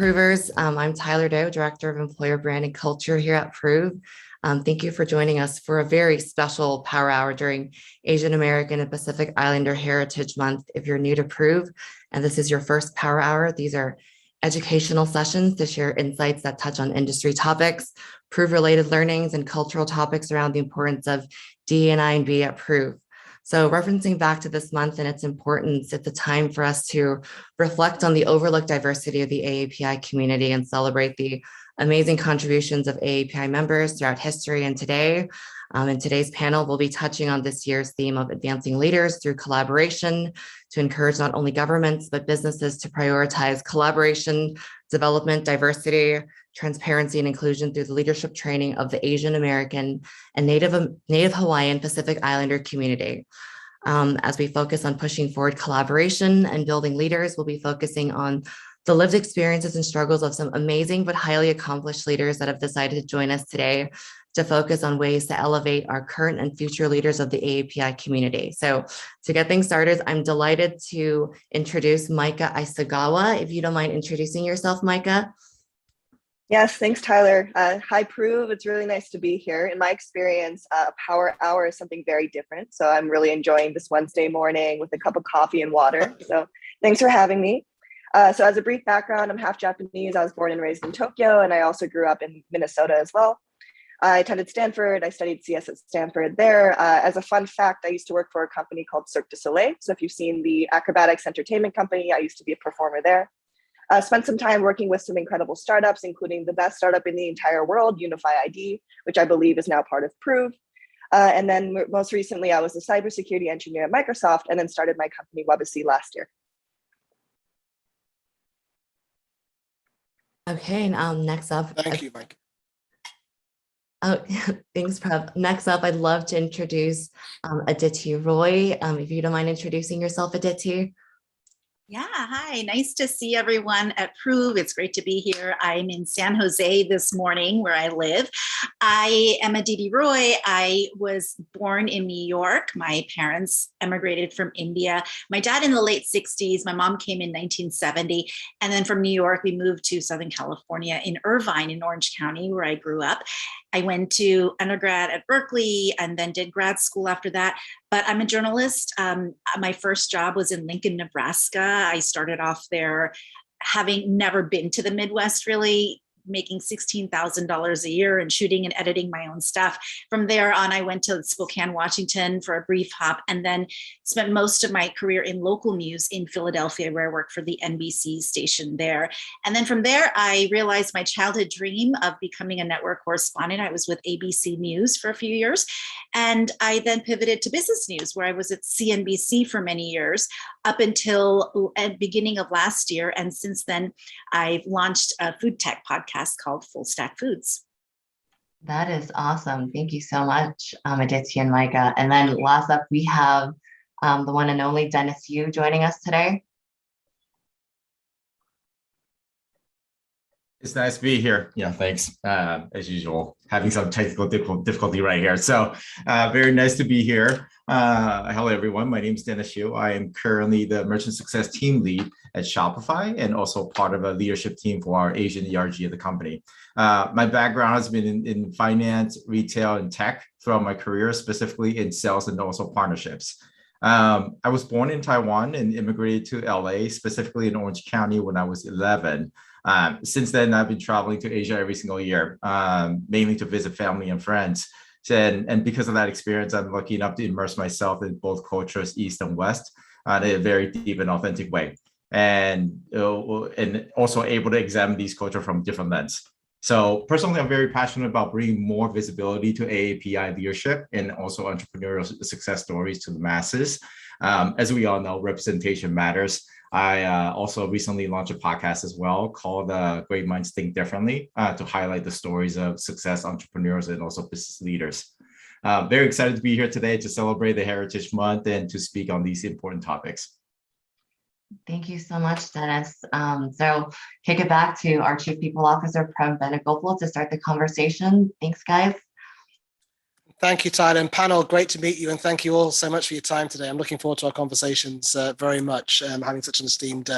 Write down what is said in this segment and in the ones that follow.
Provers. I'm Tyler Doe, Director of Employer Brand and Culture here at Prove. Thank you for joining us for a very special Power Hour during Asian American and Pacific Islander Heritage Month. If you're new to Prove and this is your first Power Hour, these are educational sessions to share insights that touch on industry topics, Prove-related learnings, and cultural topics around the importance of D&I and B at Prove. So referencing back to this month and its importance, it's a time for us to reflect on the overlooked diversity of the AAPI community and celebrate the amazing contributions of AAPI members throughout history and today. In today's panel, we'll be touching on this year's theme of advancing leaders through collaboration to encourage not only governments, but businesses to prioritize collaboration, development, diversity, transparency, and inclusion through the leadership training of the Asian American and Native Hawaiian Pacific Islander community. As we focus on pushing forward collaboration and building leaders, we'll be focusing on the lived experiences and struggles of some amazing but highly accomplished leaders that have decided to join us today to focus on ways to elevate our current and future leaders of the AAPI community. So to get things started, I'm delighted to introduce Micah Isagawa. If you don't mind introducing yourself, Micah. Yes, thanks, Tyler. Hi, Prove. It's really nice to be here. In my experience, a Power Hour is something very different. So I'm really enjoying this Wednesday morning with a cup of coffee and water. So thanks for having me. So as a brief background, I'm half Japanese. I was born and raised in Tokyo, and I also grew up in Minnesota as well. I attended Stanford. I studied CS at Stanford there. As a fun fact, I used to work for a company called Cirque du Soleil. So if you've seen the acrobatics entertainment company, I used to be a performer there. Spent some time working with some incredible startups, including the best startup in the entire world, Unify ID, which I believe is now part of Prove. And then most recently, I was a cybersecurity engineer at Microsoft and then started my company Webacy last year. Okay, and next up. Thank you, Mike. Oh, thanks, Prev. Next up, I'd love to introduce Aditi Roy. If you don't mind introducing yourself, Aditi. Yeah, hi, nice to see everyone at Prove. It's great to be here. I'm in San Jose this morning where I live. I am Aditi Roy. I was born in New York. My parents emigrated from India. My dad in the late 60s, my mom came in 1970. And then from New York, we moved to Southern California in Irvine in Orange County, where I grew up. I went to undergrad at Berkeley and then did grad school after that. But I'm a journalist. My first job was in Lincoln, Nebraska. I started off there having never been to the Midwest, really, making $16,000 a year and shooting and editing my own stuff. From there on, I went to Spokane, Washington for a brief hop and then spent most of my career in local news in Philadelphia, where I worked for the NBC station there. And then from there, I realized my childhood dream of becoming a network correspondent. I was with ABC News for a few years. And I then pivoted to business news, where I was at CNBC for many years, up until the beginning of last year. And since then, I've launched a food tech podcast called Full Stack Foods. That is awesome. Thank you so much, Aditi and Micah. And then last up, we have the one and only Dennis Yu joining us today. It's nice to be here. Yeah, thanks. As usual, having some technical difficulty right here. So very nice to be here. Hello, everyone. My name is Dennis Yu. I am currently the Merchant Success Team Lead at Shopify and also part of a leadership team for our Asian ERG of the company. My background has been in finance, retail, and tech throughout my career, specifically in sales and also partnerships. I was born in Taiwan and immigrated to LA, specifically in Orange County when I was 11. Since then, I've been traveling to Asia every single year, mainly to visit family and friends. And because of that experience, I'm lucky enough to immerse myself in both cultures, East and West, in a very deep and authentic way. And also able to examine these cultures from different lenses. So personally, I'm very passionate about bringing more visibility to AAPI leadership and also entrepreneurial success stories to the masses. As we all know, representation matters. I also recently launched a podcast as well called Great Minds Think Differently to highlight the stories of success entrepreneurs and also business leaders. Very excited to be here today to celebrate the Heritage Month and to speak on these important topics. Thank you so much, Dennis. So kick it back to our Chief People Officer, Prev Venugopal, to start the conversation. Thanks, guys. Thank you, Tyler, and panel. Great to meet you, and thank you all so much for your time today. I'm looking forward to our conversations very much, having such an esteemed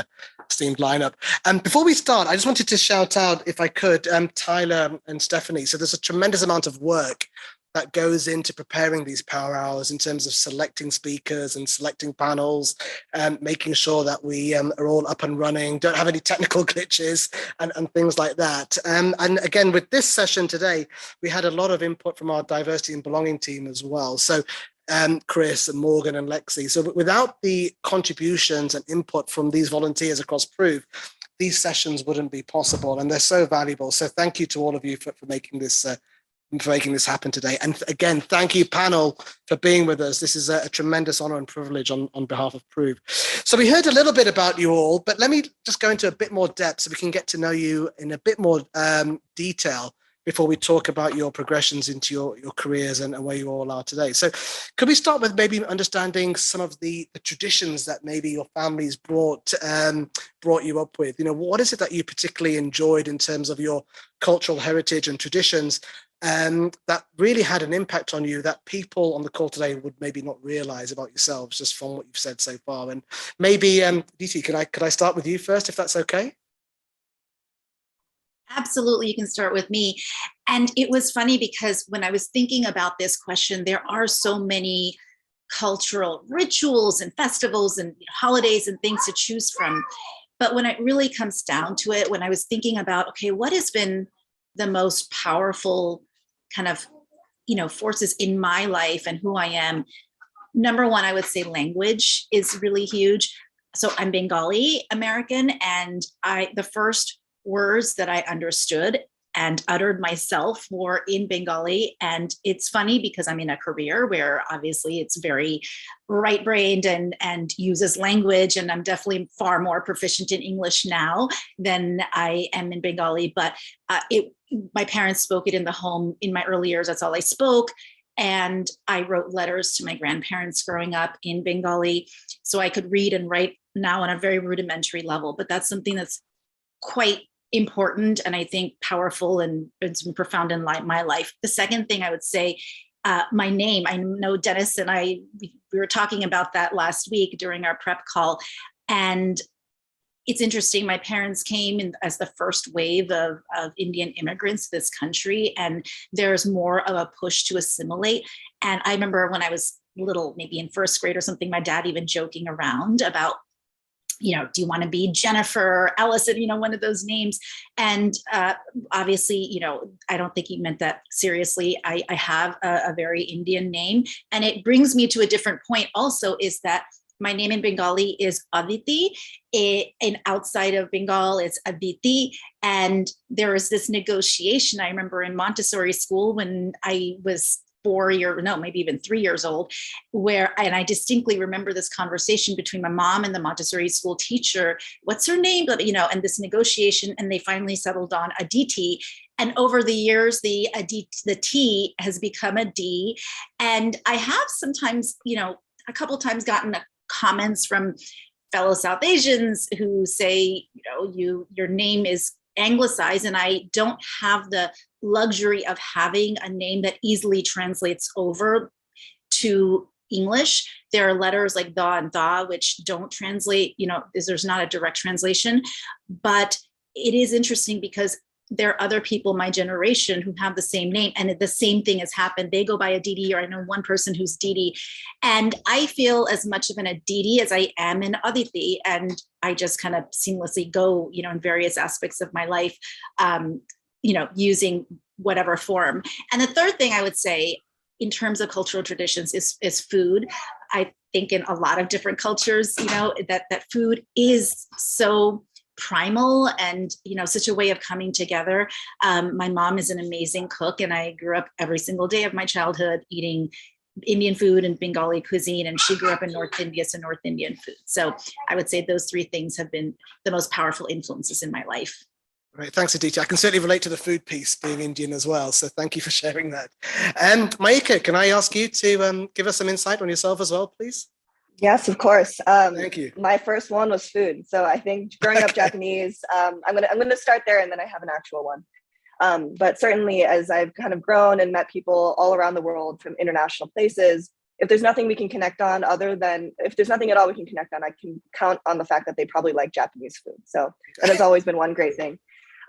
esteemed lineup. And before we start, I just wanted to shout out, if I could, Tyler and Stephanie. So there's a tremendous amount of work that goes into preparing these power hours in terms of selecting speakers and selecting panels and making sure that we are all up and running, don't have any technical glitches and things like that. And again, with this session today, we had a lot of input from our diversity and belonging team as well. So Chris and Morgan and Lexi. So without the contributions and input from these volunteers across Prove, these sessions wouldn't be possible, and they're so valuable. So thank you to all of you for making this happen today. And again, thank you, panel, for being with us. This is a tremendous honor and privilege on behalf of Prove. So we heard a little bit about you all, but let me just go into a bit more depth so we can get to know you in a bit more detail before we talk about your progressions into your careers and where you all are today. So could we start with maybe understanding some of the traditions that maybe your families brought you up with? You know, what is it that you particularly enjoyed in terms of your cultural heritage and traditions that really had an impact on you that people on the call today would maybe not realize about yourselves, just from what you've said so far? And maybe, Aditi, could I start with you first, if that's okay? Absolutely, you can start with me. And it was funny because when I was thinking about this question, there are so many cultural rituals and festivals and holidays and things to choose from. But when it really comes down to it, when I was thinking about, okay, what has been the most powerful kind of, forces in my life and who I am, number one, I would say language is really huge. So I'm Bengali American, and the first words that I understood and uttered myself were in Bengali. And it's funny because I'm in a career where obviously it's very right-brained and uses language. And I'm definitely far more proficient in English now than I am in Bengali. But my parents spoke it in the home in my early years. That's all I spoke. And I wrote letters to my grandparents growing up in Bengali. So I could read and write now on a very rudimentary level. But that's something that's quite important and I think powerful, and it's been profound in my life. The second thing I would say, my name. I know Dennis and we were talking about that last week during our prep call, and it's interesting. My parents came in as the first wave of Indian immigrants to this country, and there's more of a push to assimilate. And I remember when I was little, maybe in first grade or something, my dad even joking around about, do you want to be Jennifer, Allison, one of those names? And obviously, I don't think he meant that seriously. I have a very Indian name. And it brings me to a different point also, is that my name in Bengali is Aditi, and outside of Bengal, it's Aditi. And there was this negotiation. I remember in Montessori school when I was 3 years old, and I distinctly remember this conversation between my mom and the Montessori school teacher. What's her name? But, and this negotiation, and they finally settled on Aditi. And over the years, the T has become a D. And I have sometimes, a couple of times gotten comments from fellow South Asians who say, your name is anglicized, and I don't have the luxury of having a name that easily translates over to English. There are letters like da and da which don't translate, there's not a direct translation. But it is interesting because there are other people my generation who have the same name, and the same thing has happened. They go by Aditi, or I know one person who's Didi, and I feel as much of an Aditi as I am an Aditi, and I just kind of seamlessly go, in various aspects of my life, using whatever form. And the third thing I would say in terms of cultural traditions is food. I think in a lot of different cultures, that food is so primal and, such a way of coming together. My mom is an amazing cook, and I grew up every single day of my childhood eating Indian food and Bengali cuisine, and she grew up in North India, so North Indian food. So I would say those three things have been the most powerful influences in my life. Great, thanks, Aditi. I can certainly relate to the food piece, being Indian as well. So thank you for sharing that. Maika, can I ask you to give us some insight on yourself as well, please? Yes, of course. Thank you. My first one was food. So I think growing up Japanese, I'm gonna start there, and then I have an actual one. But certainly as I've kind of grown and met people all around the world from international places, if there's nothing we can connect on if there's nothing at all we can connect on, I can count on the fact that they probably like Japanese food. So that has always been one great thing.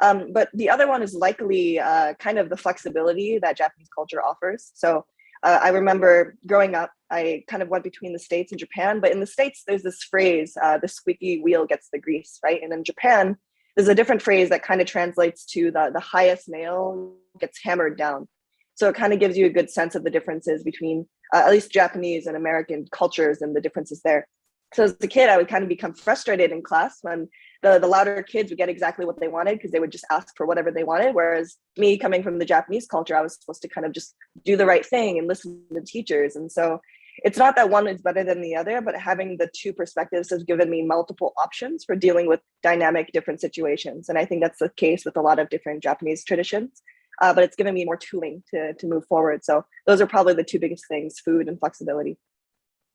But the other one is likely kind of the flexibility that Japanese culture offers. So I remember growing up, I kind of went between the States and Japan, but in the States, there's this phrase, the squeaky wheel gets the grease, right? And in Japan, there's a different phrase that kind of translates to the highest nail gets hammered down. So it kind of gives you a good sense of the differences between at least Japanese and American cultures and the differences there. So as a kid, I would kind of become frustrated in class when the louder kids would get exactly what they wanted because they would just ask for whatever they wanted. Whereas me coming from the Japanese culture, I was supposed to kind of just do the right thing and listen to teachers. And so it's not that one is better than the other, but having the two perspectives has given me multiple options for dealing with dynamic different situations. And I think that's the case with a lot of different Japanese traditions. But it's given me more tooling to move forward. So those are probably the two biggest things, food and flexibility.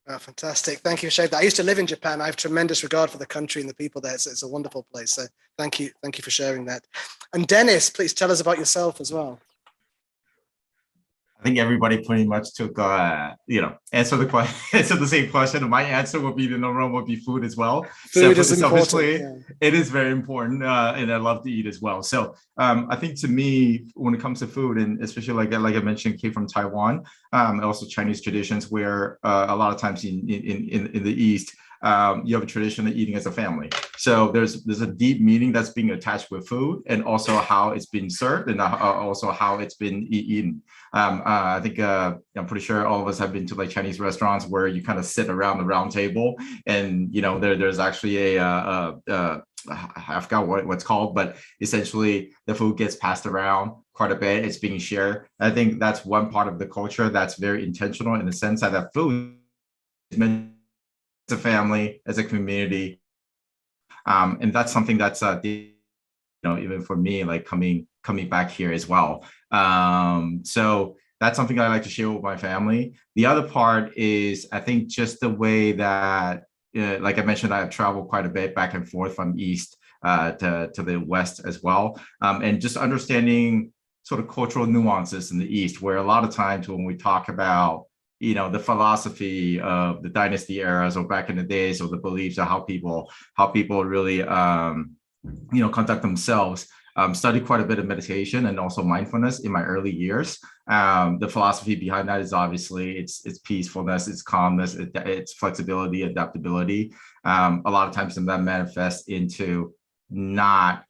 Oh, fantastic. Thank you for sharing that. I used to live in Japan. I have tremendous regard for the country and the people there. So it's a wonderful place. So thank you. Thank you for sharing that. And Dennis, please tell us about yourself as well. I think everybody pretty much took, answer the same question. My answer would be the number one would be food as well. Food is important. Yeah. It is very important, and I love to eat as well. So I think to me, when it comes to food, and especially like I mentioned, came from Taiwan, also Chinese traditions where a lot of times in the East, you have a tradition of eating as a family. So there's a deep meaning that's being attached with food, and also how it's being served, and also how it's been eaten. I think I'm pretty sure all of us have been to like Chinese restaurants where you kind of sit around the round table, and there's actually I forgot what it's called, but essentially the food gets passed around quite a bit. It's being shared. I think that's one part of the culture that's very intentional in the sense that food is meant as a family, as a community, and that's something that's even for me, like coming back here as well. So that's something I like to share with my family. The other part is, I think, just the way that, like I mentioned, I've traveled quite a bit back and forth from East to the West as well, and just understanding sort of cultural nuances in the East, where a lot of times when we talk about the philosophy of the dynasty eras or back in the days, or the beliefs of how people really conduct themselves. Studied quite a bit of meditation and also mindfulness in my early years. The philosophy behind that is obviously it's peacefulness, it's calmness, it's flexibility, adaptability. A lot of times that manifests into not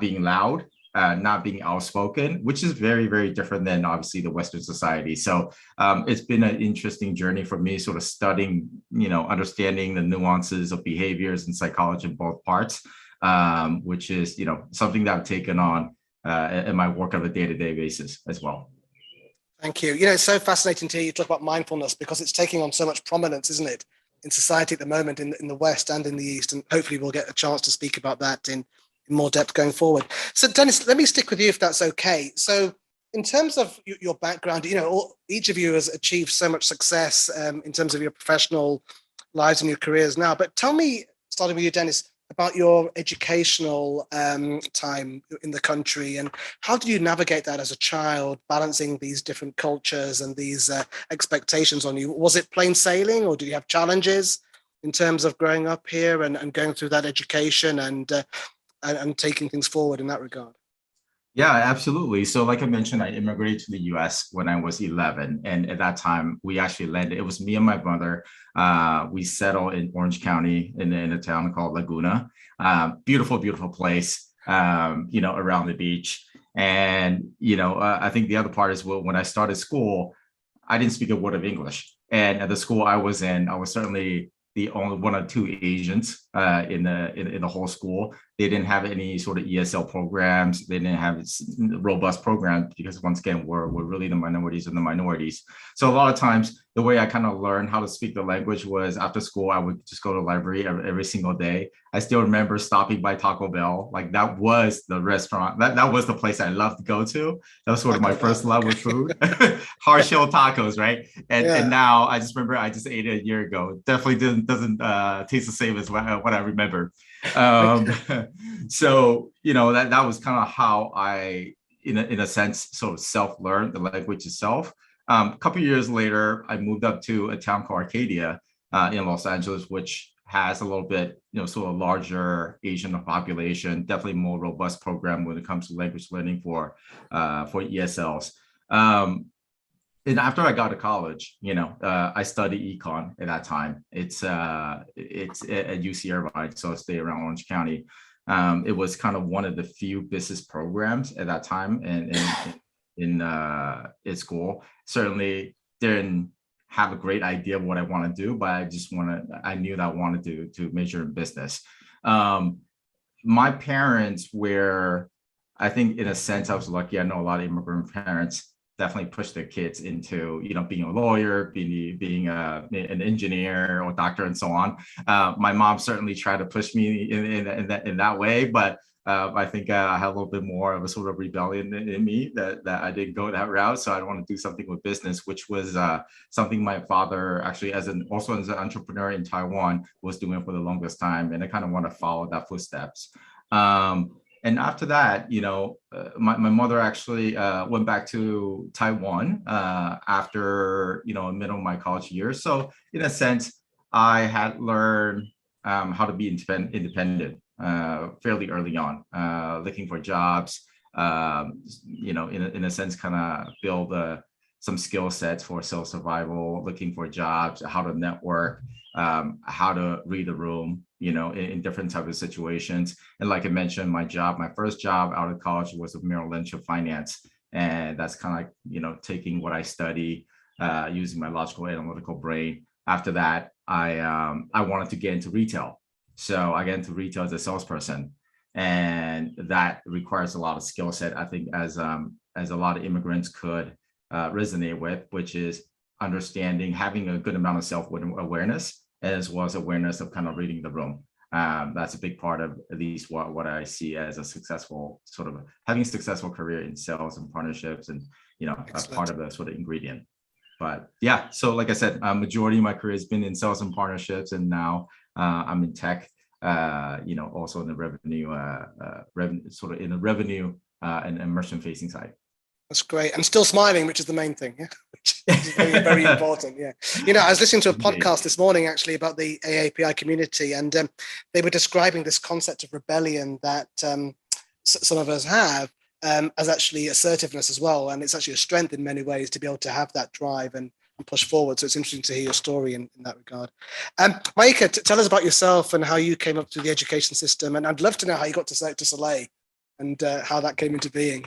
being loud, not being outspoken, which is very, very different than obviously the Western society. So it's been an interesting journey for me, sort of studying, understanding the nuances of behaviors and psychology in both parts. Which is, something that I've taken on in my work on a day-to-day basis as well. Thank you. It's so fascinating to hear you talk about mindfulness, because it's taking on so much prominence, isn't it, in society at the moment, in the West and in the East. And hopefully we'll get a chance to speak about that in more depth going forward. So Dennis, let me stick with you if that's okay. So in terms of your background, each of you has achieved so much success in terms of your professional lives and your careers now. But tell me, starting with you, Dennis, about your educational time in the country, and how did you navigate that as a child, balancing these different cultures and these expectations on you? Was it plain sailing, or did you have challenges in terms of growing up here and going through that education and taking things forward in that regard? Yeah, absolutely. So like I mentioned, I immigrated to the US when I was 11. And at that time, we actually landed, it was me and my brother. We settled in Orange County in a town called Laguna. Beautiful, beautiful place, around the beach. And, I think the other part is when I started school, I didn't speak a word of English. And at the school I was in, I was certainly the only one or two Asians in the whole school. They didn't have any sort of ESL programs. They didn't have robust programs because, once again, we're really the minorities and the minorities. So a lot of times, the way I kind of learned how to speak the language was after school. I would just go to the library every single day. I still remember stopping by Taco Bell. Like, that was the restaurant. That was the place I loved to go to. That was sort of my first love with food. Hard shell tacos, right? And now I just remember I just ate it a year ago. It definitely doesn't taste the same as what I remember. So that was kind of how I, in a sense, sort of self-learned the language itself. A couple of years later, I moved up to a town called Arcadia in Los Angeles, which has a little bit, sort of larger Asian population, definitely more robust program when it comes to language learning for ESLs. And after I got to college, I studied econ at that time. It's at UC Irvine, so I stay around Orange County. It was kind of one of the few business programs at that time, and in school. Certainly didn't have a great idea of what I want to do, but I knew that I wanted to major in business. My parents were, I think in a sense, I was lucky. I know a lot of immigrant parents definitely push their kids into, being a lawyer, being an engineer or doctor and so on. My mom certainly tried to push me in that way, but I think I had a little bit more of a sort of rebellion in me that I didn't go that route. So I want to do something with business, which was something my father actually, also as an entrepreneur in Taiwan, was doing for the longest time. And I kind of want to follow that footsteps. And after that, my mother actually went back to Taiwan after, middle of my college years. So in a sense, I had learned how to be independent fairly early on, looking for jobs, in a sense, kind of build some skill sets for self-survival, looking for jobs, how to network, how to read the room, in different types of situations. And like I mentioned, my first job out of college was with Merrill Lynch of finance. And that's kind of like, taking what I study, using my logical analytical brain. After that, I wanted to get into retail. So I got into retail as a salesperson. And that requires a lot of skill set, I think, as a lot of immigrants could resonate with, which is understanding, having a good amount of self-awareness, as well as awareness of kind of reading the room. That's a big part of at least what I see as a successful having a successful career in sales and partnerships, and a part of the sort of ingredient. But yeah, so like I said, majority of my career has been in sales and partnerships, and now I'm in tech. Also in the revenue and merchant facing side. That's great. And still smiling, which is the main thing. Yeah, which is very, very important. Yeah. I was listening to a podcast this morning actually about the AAPI community, and they were describing this concept of rebellion that some of us have as actually assertiveness as well. And it's actually a strength in many ways to be able to have that drive and push forward. So it's interesting to hear your story in that regard. Maika, tell us about yourself and how you came up through the education system. And I'd love to know how you got to Soleil and how that came into being.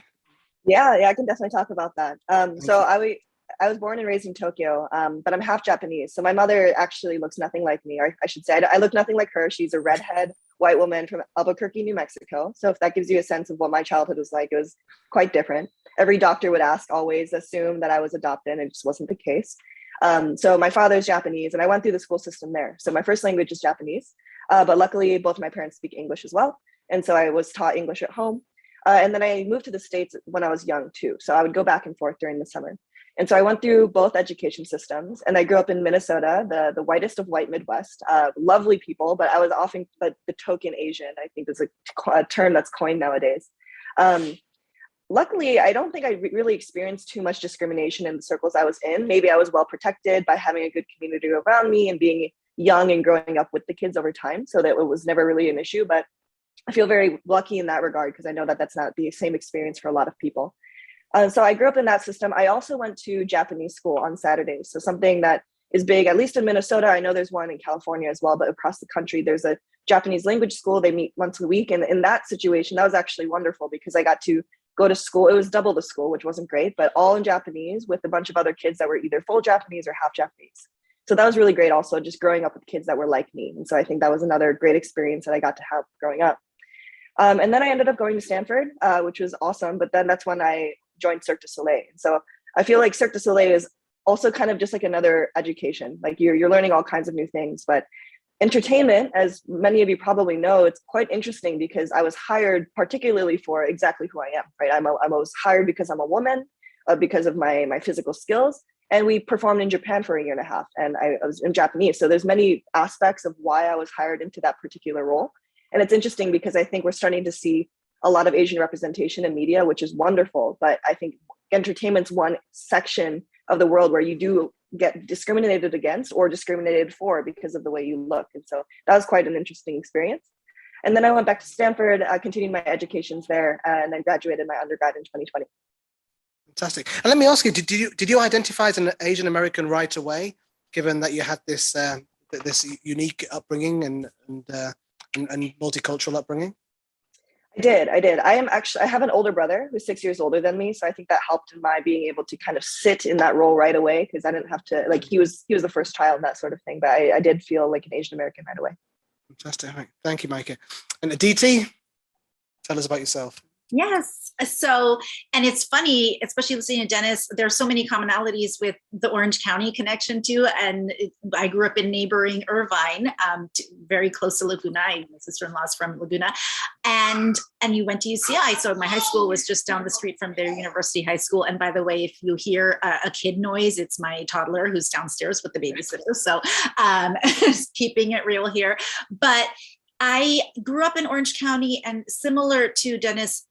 Yeah, I can definitely talk about that. So I was born and raised in Tokyo, but I'm half Japanese. So my mother actually looks nothing like me, or I should say, I look nothing like her. She's a redhead white woman from Albuquerque, New Mexico. So if that gives you a sense of what my childhood was like, it was quite different. Every doctor would always assume that I was adopted, and it just wasn't the case. So my father's Japanese, and I went through the school system there. So my first language is Japanese, but luckily both of my parents speak English as well. And so I was taught English at home. And then I moved to the States when I was young too. So I would go back and forth during the summer. And so I went through both education systems, and I grew up in Minnesota, the whitest of white Midwest, lovely people, but I was often the token Asian, I think is a term that's coined nowadays. Luckily, I don't think I really experienced too much discrimination in the circles I was in. Maybe I was well protected by having a good community around me and being young and growing up with the kids over time, so that it was never really an issue. But I feel very lucky in that regard, because I know that that's not the same experience for a lot of people. So I grew up in that system. I also went to Japanese school on Saturdays. So something that is big, at least in Minnesota. I know there's one in California as well, but across the country, there's a Japanese language school. They meet once a week. And in that situation, that was actually wonderful, because I got to go to school. It was double the school, which wasn't great, but all in Japanese with a bunch of other kids that were either full Japanese or half Japanese. So that was really great also, just growing up with kids that were like me. And so I think that was another great experience that I got to have growing up. And then I ended up going to Stanford, which was awesome. But then that's when I joined Cirque du Soleil. And so I feel like Cirque du Soleil is also kind of just like another education. Like you're learning all kinds of new things. But entertainment, as many of you probably know, it's quite interesting, because I was hired particularly for exactly who I am, right? I was hired because I'm a woman, because of my physical skills. And we performed in Japan for 1.5 years, and I was in Japanese. So there's many aspects of why I was hired into that particular role. And it's interesting because I think we're starting to see a lot of Asian representation in media, which is wonderful. But I think entertainment's one section of the world where you do get discriminated against or discriminated for because of the way you look. And so that was quite an interesting experience. And then I went back to Stanford, continued my educations there, and then graduated my undergrad in 2020. Fantastic. And let me ask you, did you identify as an Asian American right away, given that you had this this unique upbringing and multicultural upbringing? I did. I have an older brother who's 6 years older than me. So I think that helped in my being able to kind of sit in that role right away, because I didn't have to, like, he was the first child and that sort of thing. But I did feel like an Asian American right away. Fantastic. Thank you, Maika. And Aditi, tell us about yourself. Yes. So, and it's funny, especially listening to Dennis, there's so many commonalities with the Orange County connection too. And I grew up in neighboring Irvine, very close to Laguna. My sister-in-law's from Laguna, and you went to UCI. So my high school was just down the street from their university high school. And by the way, if you hear a kid noise, it's my toddler who's downstairs with the babysitter. So just keeping it real here. But I grew up in Orange County, and similar to Dennis,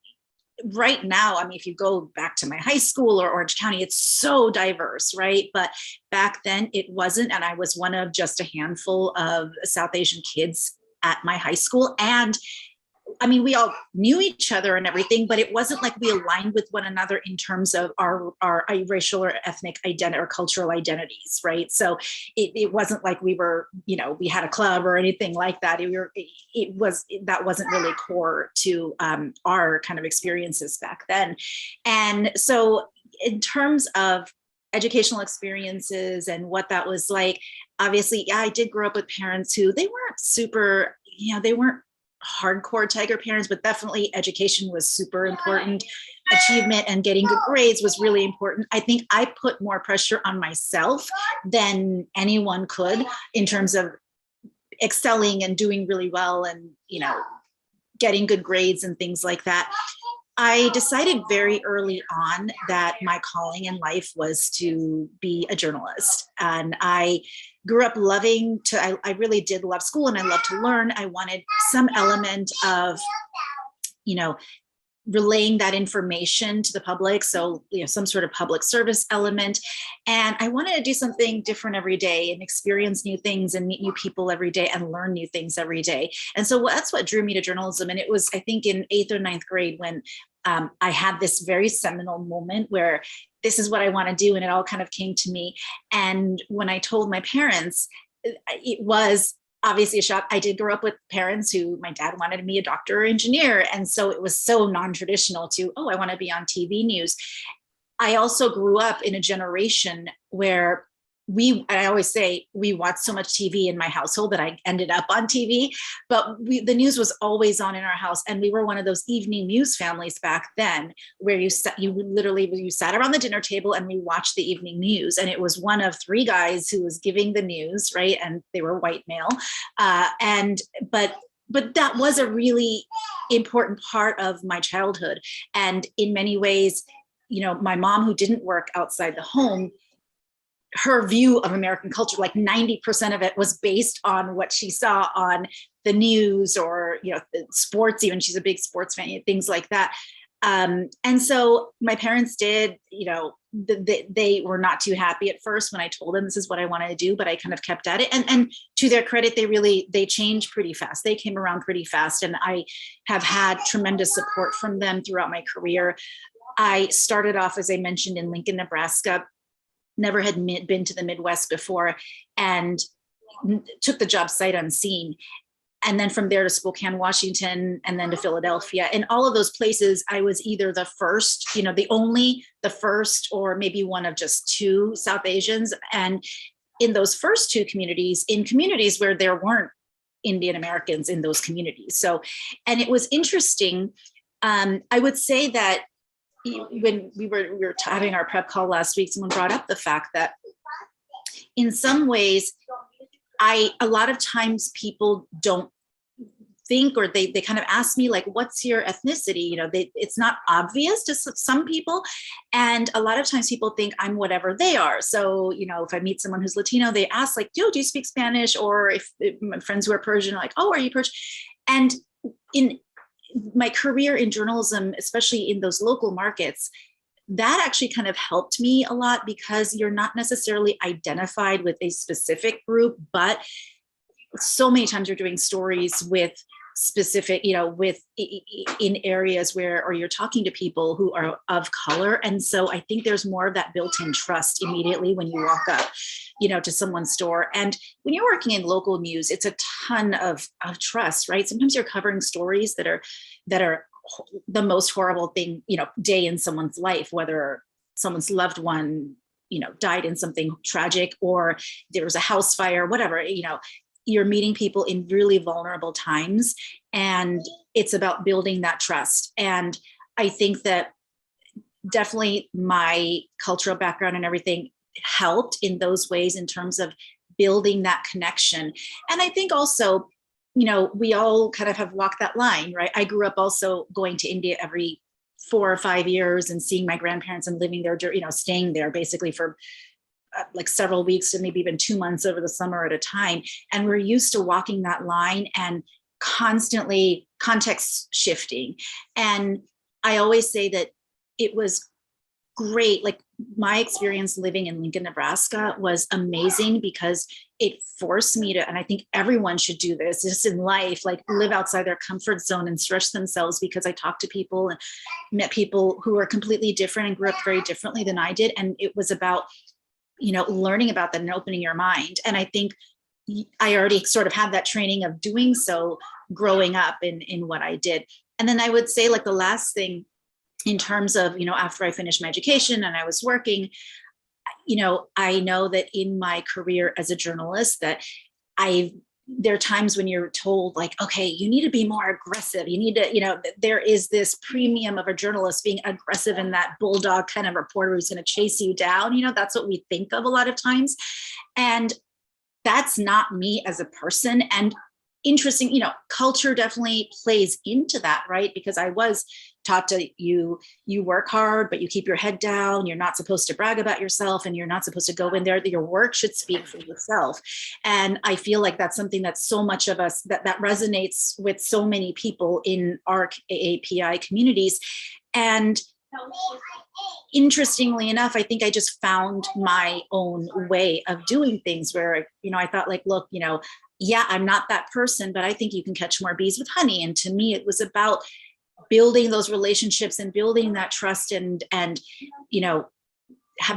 right now, I mean, if you go back to my high school or Orange County, it's so diverse, right? But back then it wasn't. And I was one of just a handful of South Asian kids at my high school. And I mean, we all knew each other and everything, but it wasn't like we aligned with one another in terms of our racial or ethnic identity or cultural identities, right? So it wasn't like we were, we had a club or anything like that. That wasn't really core to our kind of experiences back then. And so in terms of educational experiences and what that was like, obviously, yeah, I did grow up with parents who, they weren't super, they weren't hardcore tiger parents, but definitely education was super important. Achievement and getting good grades was really important. I think I put more pressure on myself than anyone could in terms of excelling and doing really well and, getting good grades and things like that. I decided very early on that my calling in life was to be a journalist. And I grew up loving to, I really did love school and I loved to learn. I wanted some element of, relaying that information to the public. So, some sort of public service element. And I wanted to do something different every day and experience new things and meet new people every day and learn new things every day. And so that's what drew me to journalism. And it was, I think, in 8th or 9th grade when I had this very seminal moment where this is what I want to do. And it all kind of came to me. And when I told my parents, it was obviously a shock. I did grow up with parents who, my dad wanted me a doctor or engineer. And so it was so non-traditional to, I want to be on TV news. I also grew up in a generation where I always say we watched so much TV in my household that I ended up on TV, but the news was always on in our house. And we were one of those evening news families back then where you sat around the dinner table and we watched the evening news. And it was one of 3 guys who was giving the news, right? And they were white male. But that was a really important part of my childhood. And in many ways, my mom, who didn't work outside the home, her view of American culture, like 90% of it was based on what she saw on the news or, sports, even she's a big sports fan, things like that. And so my parents did, they were not too happy at first when I told them this is what I wanted to do, but I kind of kept at it. And to their credit, they changed pretty fast. They came around pretty fast. And I have had tremendous support from them throughout my career. I started off, as I mentioned, in Lincoln, Nebraska. Never had been to the Midwest before and took the job sight unseen. And then from there to Spokane, Washington, and then to Philadelphia. And all of those places, I was either the first, the first, or maybe one of just 2 South Asians. And in those first 2 communities, in communities where there weren't Indian Americans in those communities. So, and it was interesting. I would say that when we were having our prep call last week, someone brought up the fact that in some ways, a lot of times people don't think, or they kind of ask me, like, what's your ethnicity? It's not obvious to some people. And a lot of times people think I'm whatever they are. So, if I meet someone who's Latino, they ask, like, do you speak Spanish? Or if my friends who are Persian are like, are you Persian? And in my career in journalism, especially in those local markets, that actually kind of helped me a lot, because you're not necessarily identified with a specific group, but so many times you're doing stories with specific, in areas where, or you're talking to people who are of color. And so I think there's more of that built-in trust immediately when you walk up, to someone's store. And when you're working in local news, it's a ton of trust, right? Sometimes you're covering stories that are the most horrible thing, day in someone's life, whether someone's loved one, died in something tragic, or there was a house fire, whatever, you're meeting people in really vulnerable times, and it's about building that trust. And I think that definitely my cultural background and everything helped in those ways in terms of building that connection. And I think also, we all kind of have walked that line, right? I grew up also going to India every 4 or 5 years and seeing my grandparents and living there, staying there basically for like several weeks to maybe even 2 months over the summer at a time. And we're used to walking that line and constantly context shifting. And I always say that it was great. Like, my experience living in Lincoln, Nebraska was amazing, because it forced me to, and I think everyone should do this just in life, like live outside their comfort zone and stretch themselves, because I talked to people and met people who are completely different and grew up very differently than I did. And it was about, learning about that and opening your mind. And I think I already sort of had that training of doing so growing up in what I did. And then I would say, like, the last thing in terms of, after I finished my education and I was working, I know that in my career as a journalist that there are times when you're told, like, okay, you need to be more aggressive. You need to, there is this premium of a journalist being aggressive and that bulldog kind of reporter who's going to chase you down. That's what we think of a lot of times. And that's not me as a person. And interesting, culture definitely plays into that, right? Because I was taught to you work hard, but you keep your head down. You're not supposed to brag about yourself, and you're not supposed to go in there. Your work should speak for yourself. And I feel like that's something that so much of us, that resonates with so many people in our AAPI communities. And interestingly enough, I think I just found my own way of doing things where, I thought, like, look, yeah, I'm not that person, but I think you can catch more bees with honey. And to me, it was about building those relationships and building that trust and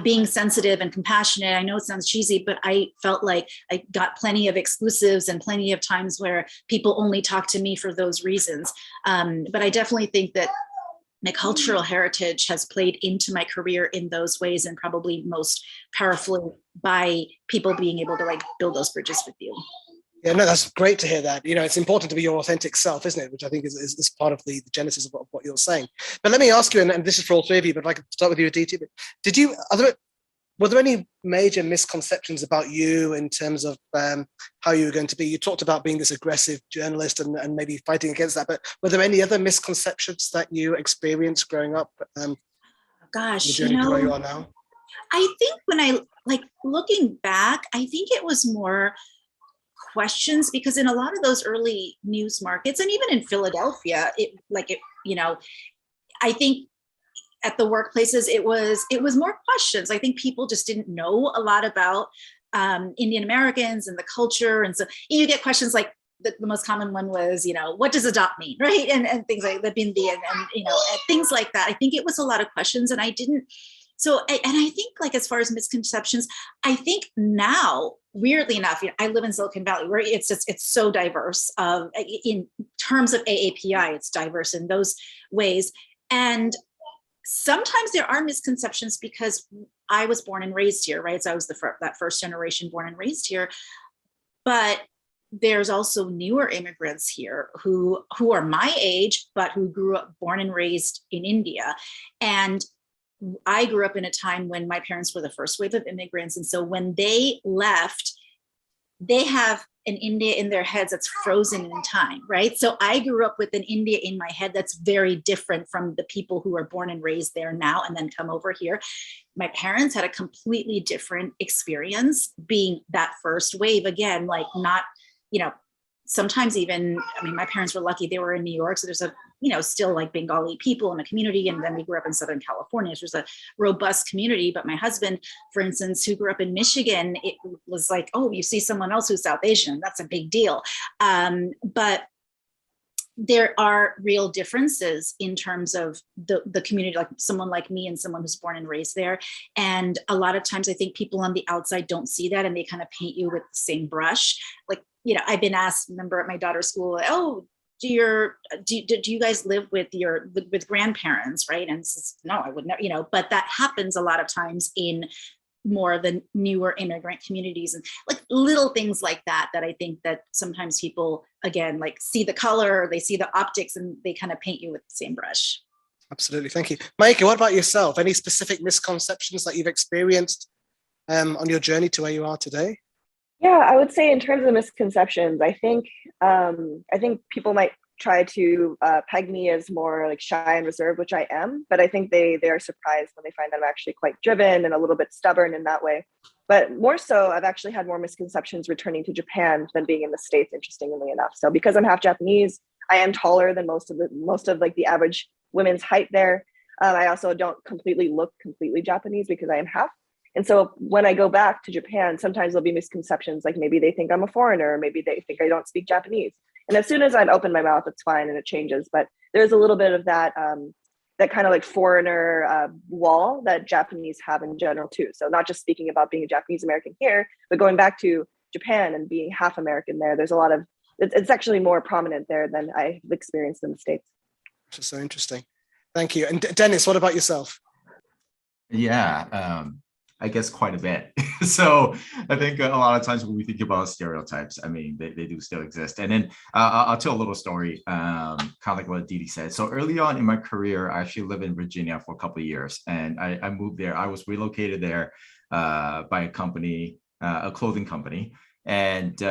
being sensitive and compassionate. I know it sounds cheesy, but I felt like I got plenty of exclusives and plenty of times where people only talk to me for those reasons. But I definitely think that my cultural heritage has played into my career in those ways, and probably most powerfully by people being able to, like, build those bridges with you. Yeah, no, that's great to hear that. It's important to be your authentic self, isn't it? Which I think is part of the genesis of what you're saying. But let me ask you, and this is for all three of you, but I'd like to start with you, Aditi. Were there any major misconceptions about you in terms of how you were going to be? You talked about being this aggressive journalist and maybe fighting against that, but were there any other misconceptions that you experienced growing up? Gosh, the journey to where you are now? I think when I, like, looking back, I think it was more questions, because in a lot of those early news markets, and even in Philadelphia, I think at the workplaces, it was more questions. I think people just didn't know a lot about Indian Americans and the culture. And so you get questions like, the most common one was, what does adopt mean, right? And things like the bindi and things like that. I think it was a lot of questions, and I didn't. So, and I think, like, as far as misconceptions, I think now, weirdly enough, I live in Silicon Valley, where it's so diverse. In terms of AAPI, it's diverse in those ways. And sometimes there are misconceptions because I was born and raised here, right? So I was that first generation born and raised here. But there's also newer immigrants here who are my age, but who grew up born and raised in India. And I grew up in a time when my parents were the first wave of immigrants. And so when they left, they have an India in their heads that's frozen in time, right? So I grew up with an India in my head that's very different from the people who are born and raised there now and then come over here. My parents had a completely different experience being that first wave. Again, like, not, sometimes even, my parents were lucky they were in New York. So there's a, still like Bengali people in a community. And then we grew up in Southern California, which was a robust community. But my husband, for instance, who grew up in Michigan, it was like, oh, you see someone else who's South Asian, that's a big deal. But there are real differences in terms of the community, like someone like me and someone who's born and raised there. And a lot of times I think people on the outside don't see that, and they kind of paint you with the same brush. Like, I've been asked, remember at my daughter's school, oh, do you guys live with grandparents, right? And it's, no, I would never, but that happens a lot of times in more of the newer immigrant communities, and like little things like that I think that sometimes people, again, like see the color, they see the optics, and they kind of paint you with the same brush. Absolutely. Thank you. Maika, what about yourself? Any specific misconceptions that you've experienced on your journey to where you are today? Yeah, I would say in terms of misconceptions, I think people might try to peg me as more like shy and reserved, which I am, but I think they are surprised when they find that I'm actually quite driven and a little bit stubborn in that way. But more so, I've actually had more misconceptions returning to Japan than being in the States, interestingly enough. So because I'm half Japanese, I am taller than most of like the average women's height there. I also don't look completely Japanese because I am half. And so when I go back to Japan, sometimes there'll be misconceptions, like maybe they think I'm a foreigner, maybe they think I don't speak Japanese. And as soon as I'd open my mouth, it's fine and it changes. But there's a little bit of that that kind of like foreigner wall that Japanese have in general too. So not just speaking about being a Japanese American here, but going back to Japan and being half American there, there's a lot of, it's actually more prominent there than I've experienced in the States. Which is so interesting. Thank you. And Dennis, what about yourself? Yeah, I guess quite a bit. So I think a lot of times when we think about stereotypes, I mean, they do still exist. And then I'll tell a little story, kind of like what Aditi said. So early on in my career, I actually lived in Virginia for a couple of years, and I moved there. I was relocated there by a company, a clothing company. And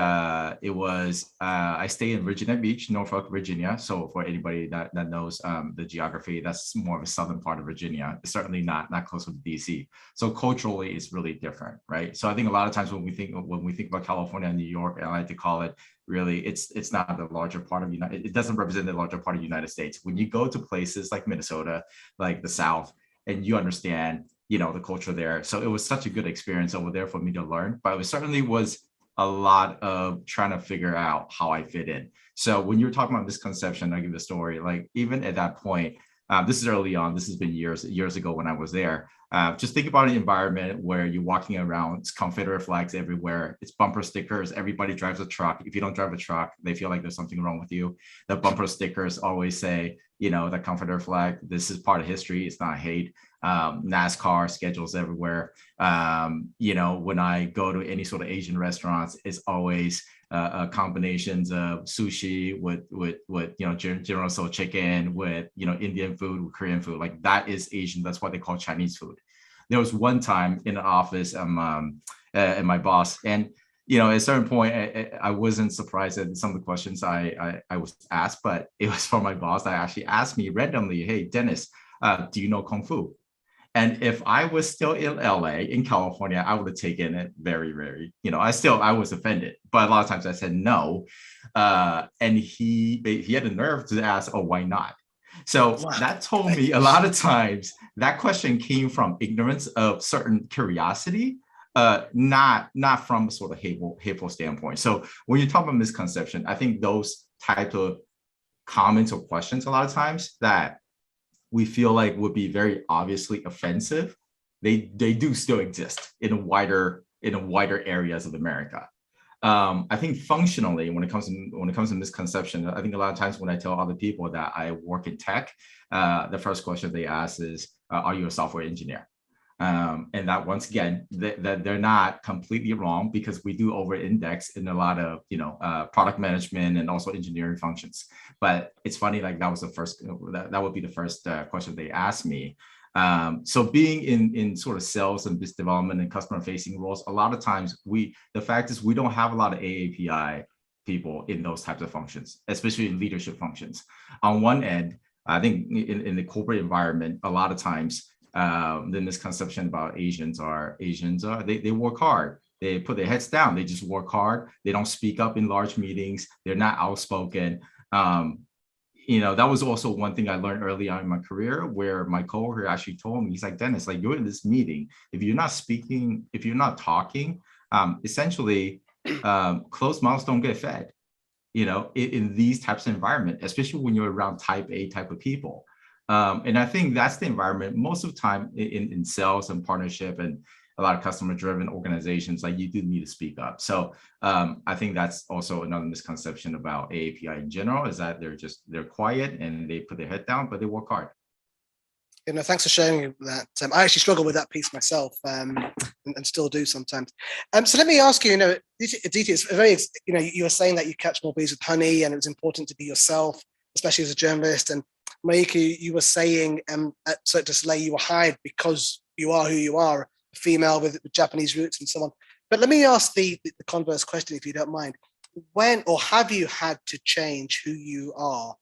it was, I stay in Virginia Beach, Norfolk, Virginia. So for anybody that knows the geography, that's more of a southern part of Virginia. It's certainly not close to DC. So culturally, it's really different, right? So I think a lot of times when we think about California and New York, and I like to call it, really, it's not the larger part of it doesn't represent the larger part of the United States. When you go to places like Minnesota, like the South, and you understand, the culture there. So it was such a good experience over there for me to learn, but it certainly was a lot of trying to figure out how I fit in. So when you were talking about misconception, I'll give you a story. Like even at that point, this is early on, this has been years ago when I was there. Just think about an environment where you're walking around, it's Confederate flags everywhere, it's bumper stickers, everybody drives a truck. If you don't drive a truck, they feel like there's something wrong with you. The bumper stickers always say, the Confederate flag, this is part of history, it's not hate. NASCAR schedules everywhere. When I go to any sort of Asian restaurants, it's always combinations of sushi with General Tso chicken, with Indian food, with Korean food. Like that is Asian. That's what they call Chinese food. There was one time in the office, and my boss, and at a certain point, I wasn't surprised at some of the questions I was asked, but it was from my boss that actually asked me randomly, "Hey, Dennis, do you know Kung Fu?" And if I was still in LA, in California, I would have taken it very, very, I was offended, but a lot of times I said no. And he had the nerve to ask, "Oh, why not?" So that told me a lot of times that question came from ignorance of certain curiosity, not from a sort of hateful standpoint. So when you talk about misconception, I think those type of comments or questions a lot of times that we feel like would be very obviously offensive, they do still exist in wider areas of America. I think functionally, when it comes to misconception, I think a lot of times when I tell other people that I work in tech, the first question they ask is, "Are you a software engineer?" And that once again, that they're not completely wrong, because we do over-index in a lot of product management and also engineering functions. But it's funny, like that was the first that would be the first question they asked me. So being in sort of sales and business development and customer facing roles, a lot of times the fact is we don't have a lot of AAPI people in those types of functions, especially in leadership functions. On one end, I think in the corporate environment, a lot of times the misconception about Asians are they work hard. They put their heads down. They just work hard. They don't speak up in large meetings. They're not outspoken. that was also one thing I learned early on in my career, where my coworker actually told me, he's like, Dennis, like, you're in this meeting, if you're not speaking, if you're not talking, essentially closed mouths don't get fed, in these types of environment, especially when you're around type A type of people. And I think that's the environment most of the time in sales and partnership and a lot of customer driven organizations, like you do need to speak up. So I think that's also another misconception about AAPI in general, is that they're quiet and they put their head down, but they work hard. Thanks for sharing that. I actually struggle with that piece myself, and still do sometimes. So let me ask you, Aditi, it's very, you were saying that you catch more bees with honey, and it was important to be yourself, especially as a journalist. And Maika, you were saying at Cirque du Soleil, you were hired because you are who you are, a female with Japanese roots and so on. But let me ask the converse question, if you don't mind. When or have you had to change who you are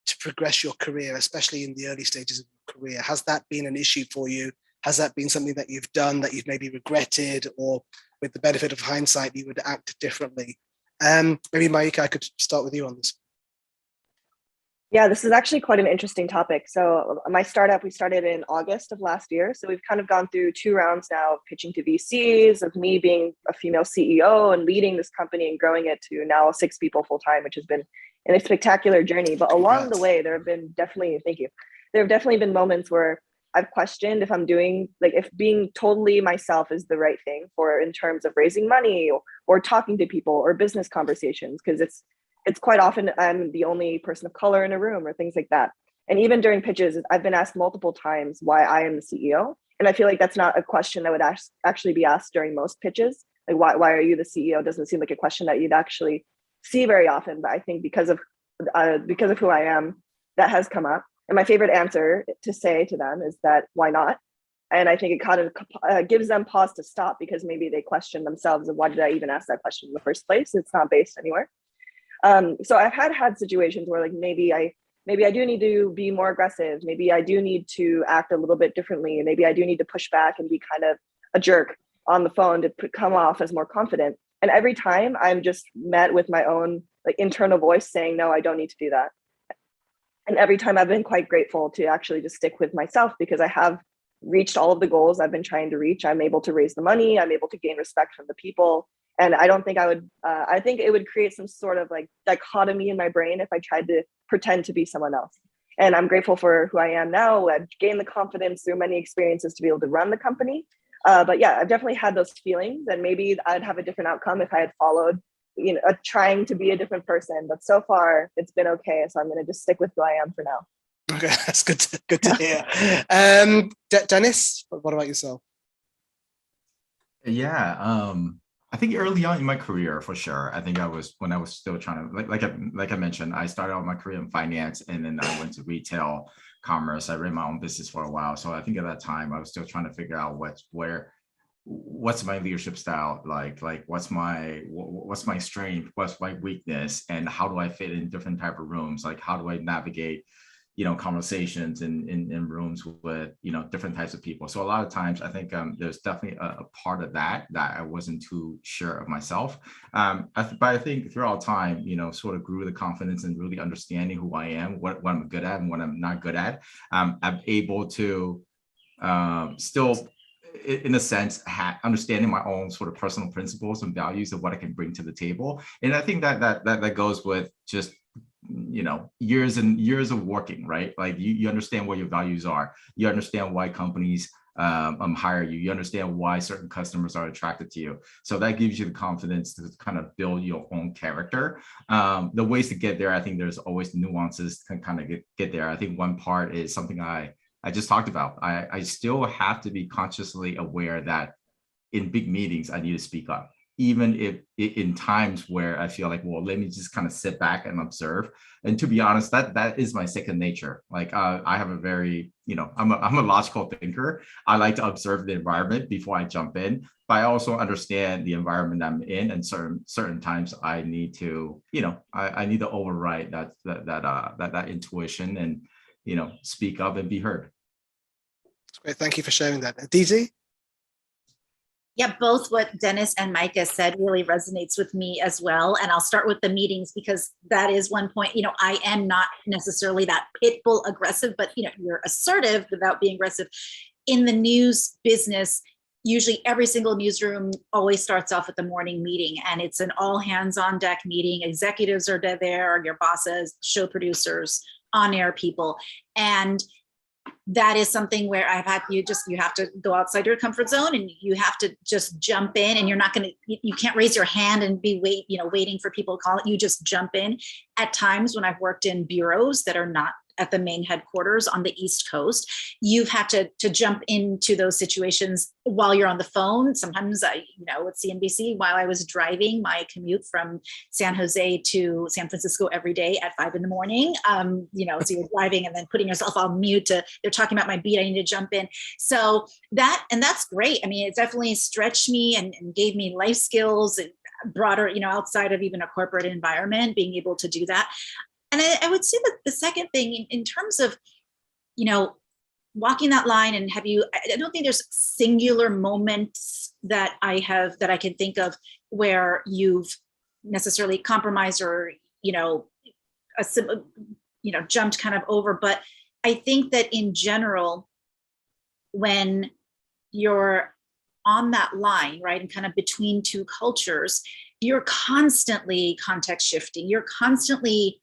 to progress your career, especially in the early stages of your career? Has that been an issue for you? Has that been something that you've done that you've maybe regretted, or with the benefit of hindsight, you would act differently? Maybe Maika, I could start with you on this. Yeah, this is actually quite an interesting topic. So my startup, we started in August of last year. So we've kind of gone through 2 rounds now of pitching to VCs, of me being a female CEO and leading this company and growing it to now 6 people full time, which has been a spectacular journey. But along the way, there have been thank you. There have definitely been moments where I've questioned if I'm doing, like, if being totally myself is the right thing for in terms of raising money or talking to people or business conversations, because it's quite often I'm the only person of color in a room or things like that. And even during pitches, I've been asked multiple times why I am the CEO. And I feel like that's not a question that would actually be asked during most pitches. Like, why are you the CEO? Doesn't seem like a question that you'd actually see very often. But I think because of who I am, that has come up. And my favorite answer to say to them is that, why not? And I think it kind of gives them pause to stop, because maybe they question themselves of, why did I even ask that question in the first place? It's not based anywhere. So I've had situations where, like, maybe I do need to be more aggressive. Maybe I do need to act a little bit differently. And maybe I do need to push back and be kind of a jerk on the phone to come off as more confident. And every time I'm just met with my own, like, internal voice saying, no, I don't need to do that. And every time I've been quite grateful to actually just stick with myself, because I have reached all of the goals I've been trying to reach. I'm able to raise the money. I'm able to gain respect from the people. And I don't think I think it would create some sort of, like, dichotomy in my brain if I tried to pretend to be someone else. And I'm grateful for who I am now. I've gained the confidence through many experiences to be able to run the company. But yeah, I've definitely had those feelings, and maybe I'd have a different outcome if I had followed, trying to be a different person. But so far it's been okay. So I'm going to just stick with who I am for now. Okay, that's good to hear. Dennis, what about yourself? Yeah, I think early on in my career, for sure. I think when I was still trying to, like I mentioned, I started out my career in finance, and then I went to retail commerce. I ran my own business for a while. So I think at that time I was still trying to figure out what's my leadership style, like what's my strength, what's my weakness, and how do I fit in different type of rooms? Like, how do I navigate conversations in rooms with different types of people. So a lot of times I think there's definitely a part of that I wasn't too sure of myself, but I think throughout time sort of grew the confidence and really understanding who I am, what I'm good at and what I'm not good at. I'm able to still, in a sense, understanding my own sort of personal principles and values of what I can bring to the table. And I think that goes with just years and years of working, right? Like you understand what your values are. You understand why companies hire you. You understand why certain customers are attracted to you. So that gives you the confidence to kind of build your own character. The ways to get there, I think there's always nuances to kind of get there. I think one part is something I just talked about. I still have to be consciously aware that in big meetings, I need to speak up. Even if in times where I feel like, well, let me just kind of sit back and observe. And to be honest, that is my second nature. Like I have a very, I'm a logical thinker. I like to observe the environment before I jump in, but I also understand the environment I'm in, and certain times I need to, I need to override that intuition and speak up and be heard. That's great. Thank you for sharing that. Aditi? Yeah, both what Dennis and Micah said really resonates with me as well. And I'll start with the meetings because that is one point, I am not necessarily that pit bull aggressive, but you're assertive without being aggressive. In the news business, usually every single newsroom always starts off with the morning meeting, and it's an all hands on deck meeting. Executives are there, your bosses, show producers, on air people. And that is something where you have to go outside your comfort zone, and you have to just jump in, and you can't raise your hand and be waiting for people to call it. You just jump in. At times when I've worked in bureaus that are not at the main headquarters on the East Coast, you've had to jump into those situations while you're on the phone. Sometimes at CNBC, while I was driving my commute from San Jose to San Francisco every day at 5 a.m. So you're driving and then putting yourself on mute they're talking about my beat, I need to jump in. So that's great. I mean, it definitely stretched me and gave me life skills and broader, outside of even a corporate environment, being able to do that. And I would say that the second thing in terms of, walking that line and I don't think there's singular moments that I can think of where you've necessarily compromised or, jumped kind of over. But I think that in general, when you're on that line, right, and kind of between two cultures, you're constantly context shifting. You're constantly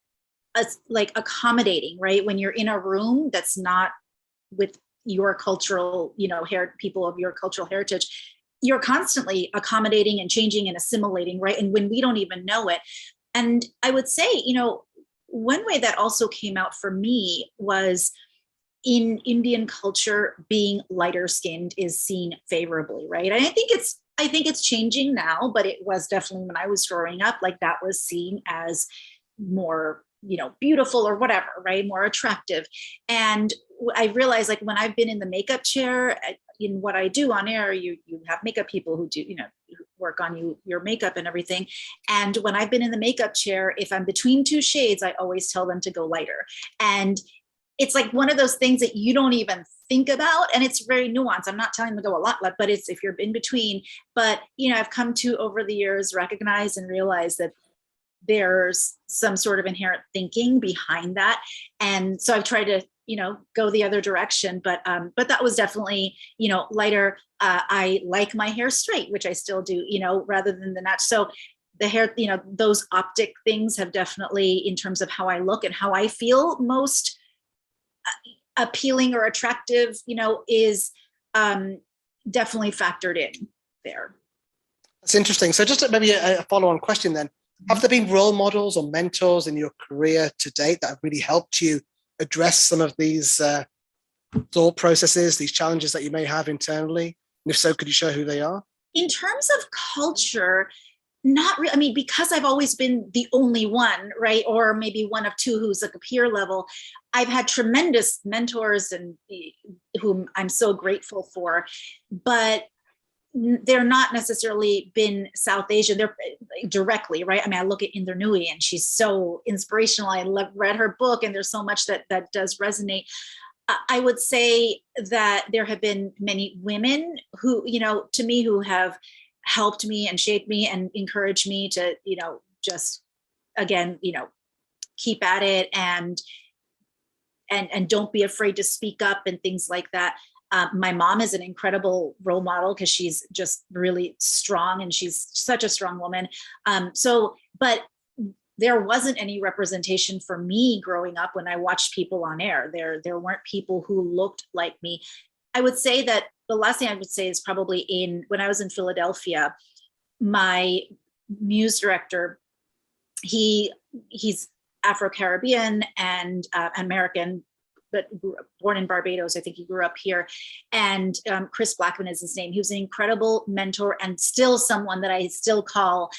accommodating, right? When you're in a room that's not with your cultural, people of your cultural heritage, you're constantly accommodating and changing and assimilating, right? And when we don't even know it. And I would say, one way that also came out for me was in Indian culture, being lighter skinned is seen favorably, right? And I think it's changing now, but it was definitely when I was growing up, that was seen as more beautiful or whatever, right? More attractive. And I realized when I've been in the makeup chair in what I do on air, you have makeup people who do, who work on your makeup and everything. And when I've been in the makeup chair, if I'm between two shades, I always tell them to go lighter. And it's one of those things that you don't even think about. And it's very nuanced. I'm not telling them to go a lot, but it's if you're in between. But, I've come to over the years recognize and realize that there's some sort of inherent thinking behind that. And so I've tried to, go the other direction, but that was definitely, lighter. I like my hair straight, which I still do, rather than the natural. So the hair, those optic things have definitely, in terms of how I look and how I feel most appealing or attractive, is definitely factored in there. That's interesting. So just maybe a follow-on question then. Have there been role models or mentors in your career to date that have really helped you address some of these thought processes, these challenges that you may have internally? And if so, could you share who they are? In terms of culture, not really. I mean, because I've always been the only one, right? Or maybe one of two who's a peer level. I've had tremendous mentors and whom I'm so grateful for, but they're not necessarily been South Asian. They're directly, right? I mean, I look at Inder Nui and she's so inspirational. I read her book and there's so much that does resonate. I would say that there have been many women who, to me, who have helped me and shaped me and encouraged me to, just again, keep at it and don't be afraid to speak up and things like that. My mom is an incredible role model because she's just really strong and she's such a strong woman. But there wasn't any representation for me growing up when I watched people on air. There weren't people who looked like me. I would say that the last thing I would say is probably when I was in Philadelphia, my muse director, he's Afro-Caribbean and American, but born in Barbados. I think he grew up here. And Chris Blackman is his name. He was an incredible mentor and still someone that I still call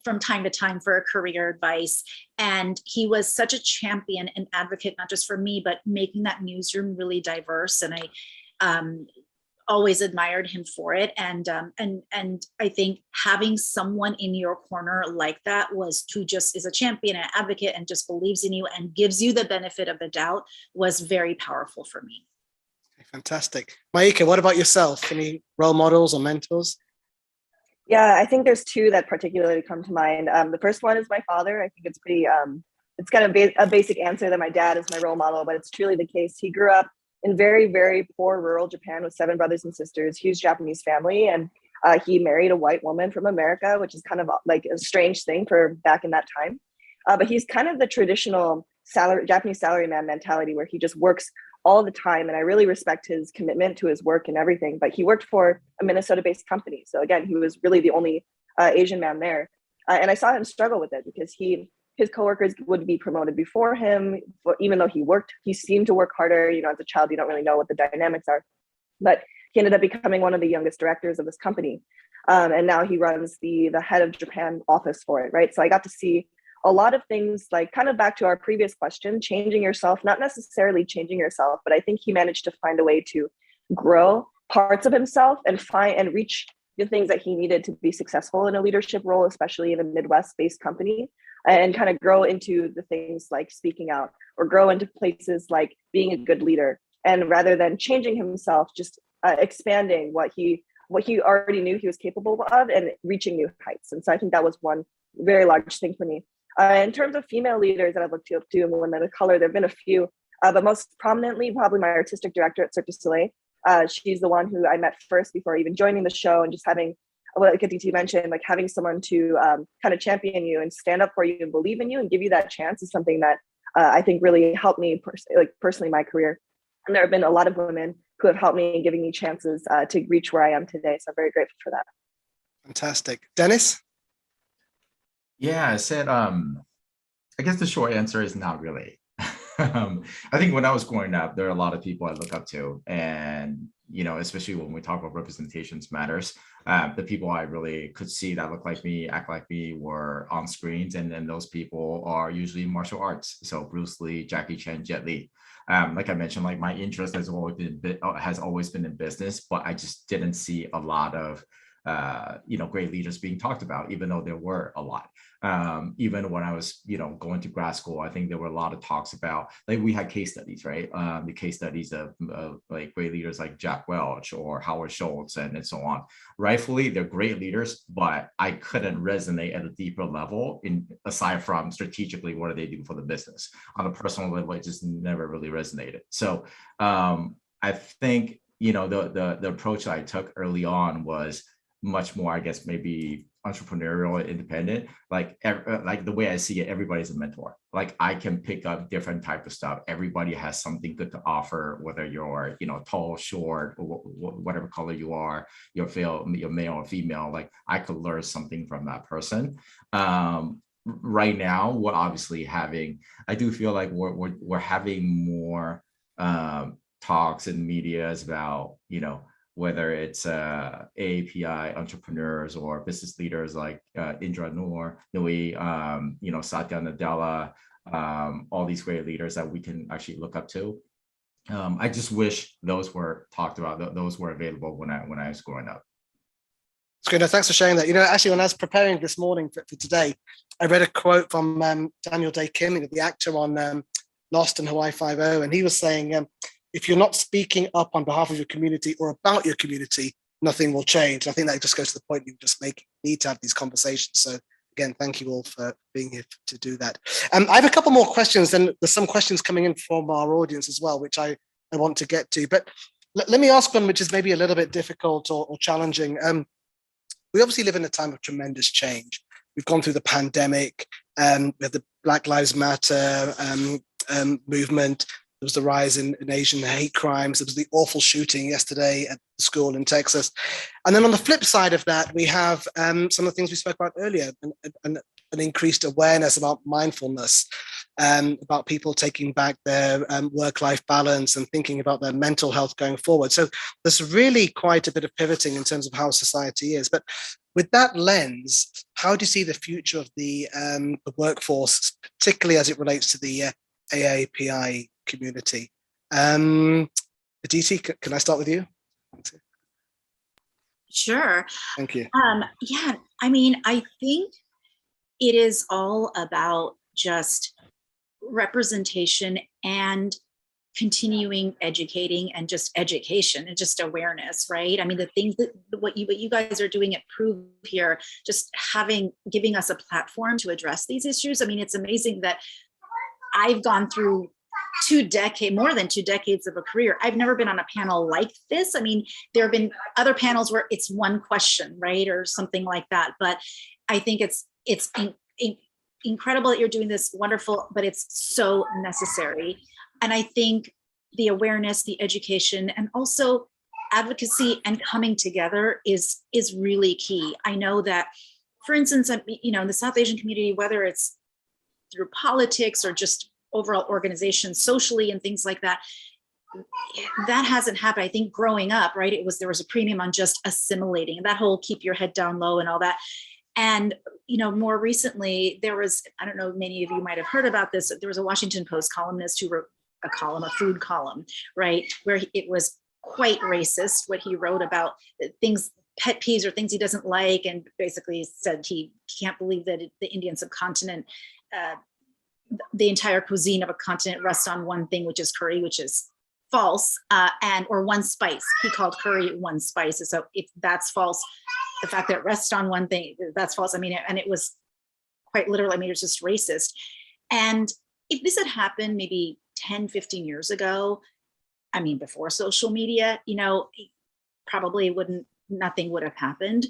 from time to time for career advice. And he was such a champion and advocate, not just for me, but making that newsroom really diverse. And I always admired him for it. And I think having someone in your corner like that is a champion and advocate and just believes in you and gives you the benefit of the doubt was very powerful for me. Fantastic. Maika, what about yourself? Any role models or mentors? Yeah, I think there's two that particularly come to mind. The first one is my father. I think it's pretty, it's kind of a basic answer that my dad is my role model, but it's truly the case. He grew up in very, very poor rural Japan with 7 brothers and sisters, huge Japanese family. And he married a white woman from America, which is kind of like a strange thing for back in that time. But he's kind of the traditional Japanese salaryman mentality where he just works all the time. And I really respect his commitment to his work and everything. But he worked for a Minnesota-based company. So again, he was really the only Asian man there. And I saw him struggle with it because his coworkers would be promoted before him, but even though he seemed to work harder. You know, as a child, you don't really know what the dynamics are. But he ended up becoming one of the youngest directors of this company. And now he runs the head of Japan office for it, right? So I got to see a lot of things, like kind of back to our previous question, changing yourself, not necessarily changing yourself, but I think he managed to find a way to grow parts of himself and reach the things that he needed to be successful in a leadership role, especially in a Midwest-based company, and kind of grow into the things like speaking out or grow into places like being a good leader. And rather than changing himself, just expanding what he already knew he was capable of and reaching new heights. And so I think that was one very large thing for me. In terms of female leaders that I've looked up to and women of color, there have been a few, but most prominently, probably my artistic director at Cirque du Soleil. She's the one who I met first before even joining the show, and just having, like Aditi mentioned, like having someone to kind of champion you and stand up for you and believe in you and give you that chance is something that I think really helped me personally in my career. And there have been a lot of women who have helped me and giving me chances to reach where I am today. So I'm very grateful for that. Fantastic. Dennis? Yeah, I said, I guess the short answer is not really. I think when I was growing up, there are a lot of people I look up to, and, you know, especially when we talk about representations matters, the people I really could see that look like me, act like me were on screens. And then those people are usually martial arts. So Bruce Lee, Jackie Chan, Jet Li. Like I mentioned, like my interest has always been in business, but I just didn't see a lot of great leaders being talked about, even though there were a lot. Even when I was, going to grad school, I think there were a lot of talks about, like, we had case studies, right? The case studies of like great leaders like Jack Welch or Howard Schultz and so on. Rightfully, they're great leaders, but I couldn't resonate at a deeper level aside from strategically, what do they do for the business? On a personal level, it just never really resonated. So I think, the approach that I took early on was much more, I guess, maybe entrepreneurial, independent. Like the way I see it, everybody's a mentor. Like I can pick up different type of stuff. Everybody has something good to offer, whether you're, tall, short, or whatever color you are, you're male or female. Like I could learn something from that person. Right now, we're obviously I do feel like we're having more talks in media about, whether it's AAPI entrepreneurs or business leaders like Indra Nui, Satya Nadella, all these great leaders that we can actually look up to. I just wish those were talked about, those were available when I was growing up. It's good. Thanks for sharing that. Actually, when I was preparing this morning for today, I read a quote from Daniel Day-Kim, the actor on Lost and Hawaii Five-0, and he was saying, if you're not speaking up on behalf of your community or about your community, nothing will change. I think that just goes to the point you just make. Need to have these conversations. So again, thank you all for being here to do that. I have a couple more questions, and there's some questions coming in from our audience as well, which I want to get to. But let me ask one which is maybe a little bit difficult or challenging. We obviously live in a time of tremendous change. We've gone through the pandemic, we have the Black Lives Matter movement. There was the rise in Asian hate crimes. There was the awful shooting yesterday at the school in Texas. And then on the flip side of that, we have some of the things we spoke about earlier, an increased awareness about mindfulness, about people taking back their work-life balance and thinking about their mental health going forward. So there's really quite a bit of pivoting in terms of how society is. But with that lens, how do you see the future of the workforce, particularly as it relates to the AAPI community? Aditi, can I start with you? Sure. Thank you. Yeah, I think it is all about just representation and continuing educating and just education and just awareness, right? I mean, the things that what you guys are doing at Prove here, just giving us a platform to address these issues. I mean, it's amazing that I've gone through more than 2 decades of a career. I've never been on a panel like this. I mean, there have been other panels where it's one question, right? Or something like that. But I think it's incredible that you're doing this, wonderful, but it's so necessary. And I think the awareness, the education, and also advocacy and coming together is really key. I know that, for instance, in the South Asian community, whether it's through politics or just overall organizations socially and things like that, that hasn't happened. I think growing up, right, there was a premium on just assimilating, and that whole keep your head down low and all that. And, more recently, there was, I don't know, many of you might have heard about this, there was a Washington Post columnist who wrote a food column, right, where it was quite racist, what he wrote about things, pet peeves or things he doesn't like, and basically said he can't believe that the Indian subcontinent, the entire cuisine of a continent rests on one thing, which is curry, which is false, or one spice. He called curry one spice. So if that's false, the fact that it rests on one thing, that's false. I mean, and it was quite literally, I mean, it was just racist. And if this had happened maybe 10, 15 years ago, I mean, before social media, probably nothing would have happened.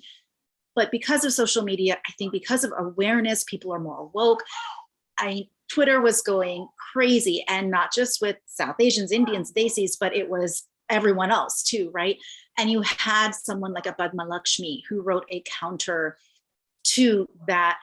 But because of social media, I think because of awareness, people are more woke. Twitter was going crazy, and not just with South Asians, Indians, Desis, but it was everyone else too, right? And you had someone like a Padma Lakshmi who wrote a counter to that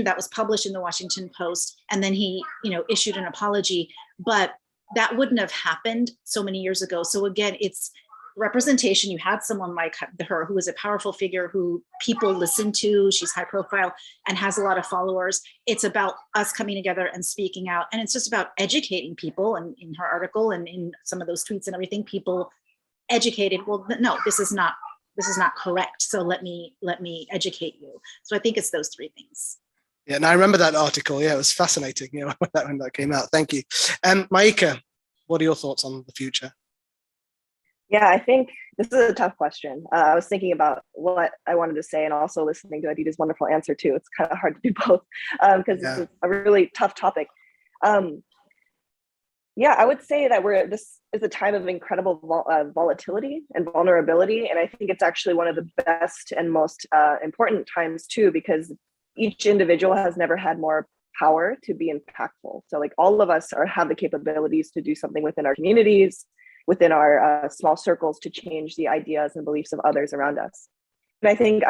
that was published in the Washington Post, and then he, issued an apology. But that wouldn't have happened so many years ago. So again, it's representation. You had someone like her who is a powerful figure who people listen to. She's high profile and has a lot of followers. It's about us coming together and speaking out, and it's just about educating people. And in her article and in some of those tweets and everything, people educated, well, no, this is not correct, so let me educate you. So I think it's those 3 things. Yeah, and I remember that article. Yeah, it was fascinating, when that came out. Thank you. Maika, what are your thoughts on the future? Yeah, I think this is a tough question. I was thinking about what I wanted to say and also listening to Aditi's wonderful answer too. It's kind of hard to do both because This is a really tough topic. Yeah, I would say that this is a time of incredible volatility and vulnerability. And I think it's actually one of the best and most important times too, because each individual has never had more power to be impactful. So like all of us have the capabilities to do something within our communities, within our small circles, to change the ideas and beliefs of others around us. And I think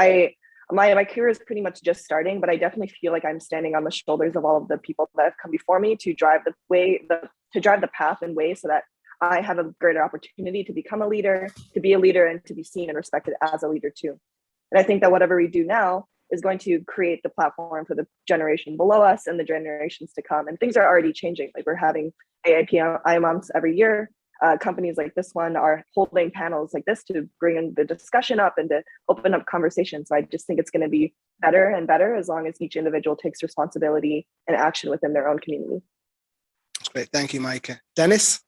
my career is pretty much just starting, but I definitely feel like I'm standing on the shoulders of all of the people that have come before me to drive the path and way so that I have a greater opportunity to become a leader, to be a leader, and to be seen and respected as a leader too. And I think that whatever we do now is going to create the platform for the generation below us and the generations to come. And things are already changing. Like we're having AAPI months every year. Companies like this one are holding panels like this to bring the discussion up and to open up conversations. So I just think it's going to be better and better as long as each individual takes responsibility and action within their own community. That's great. Thank you, Maika. Dennis?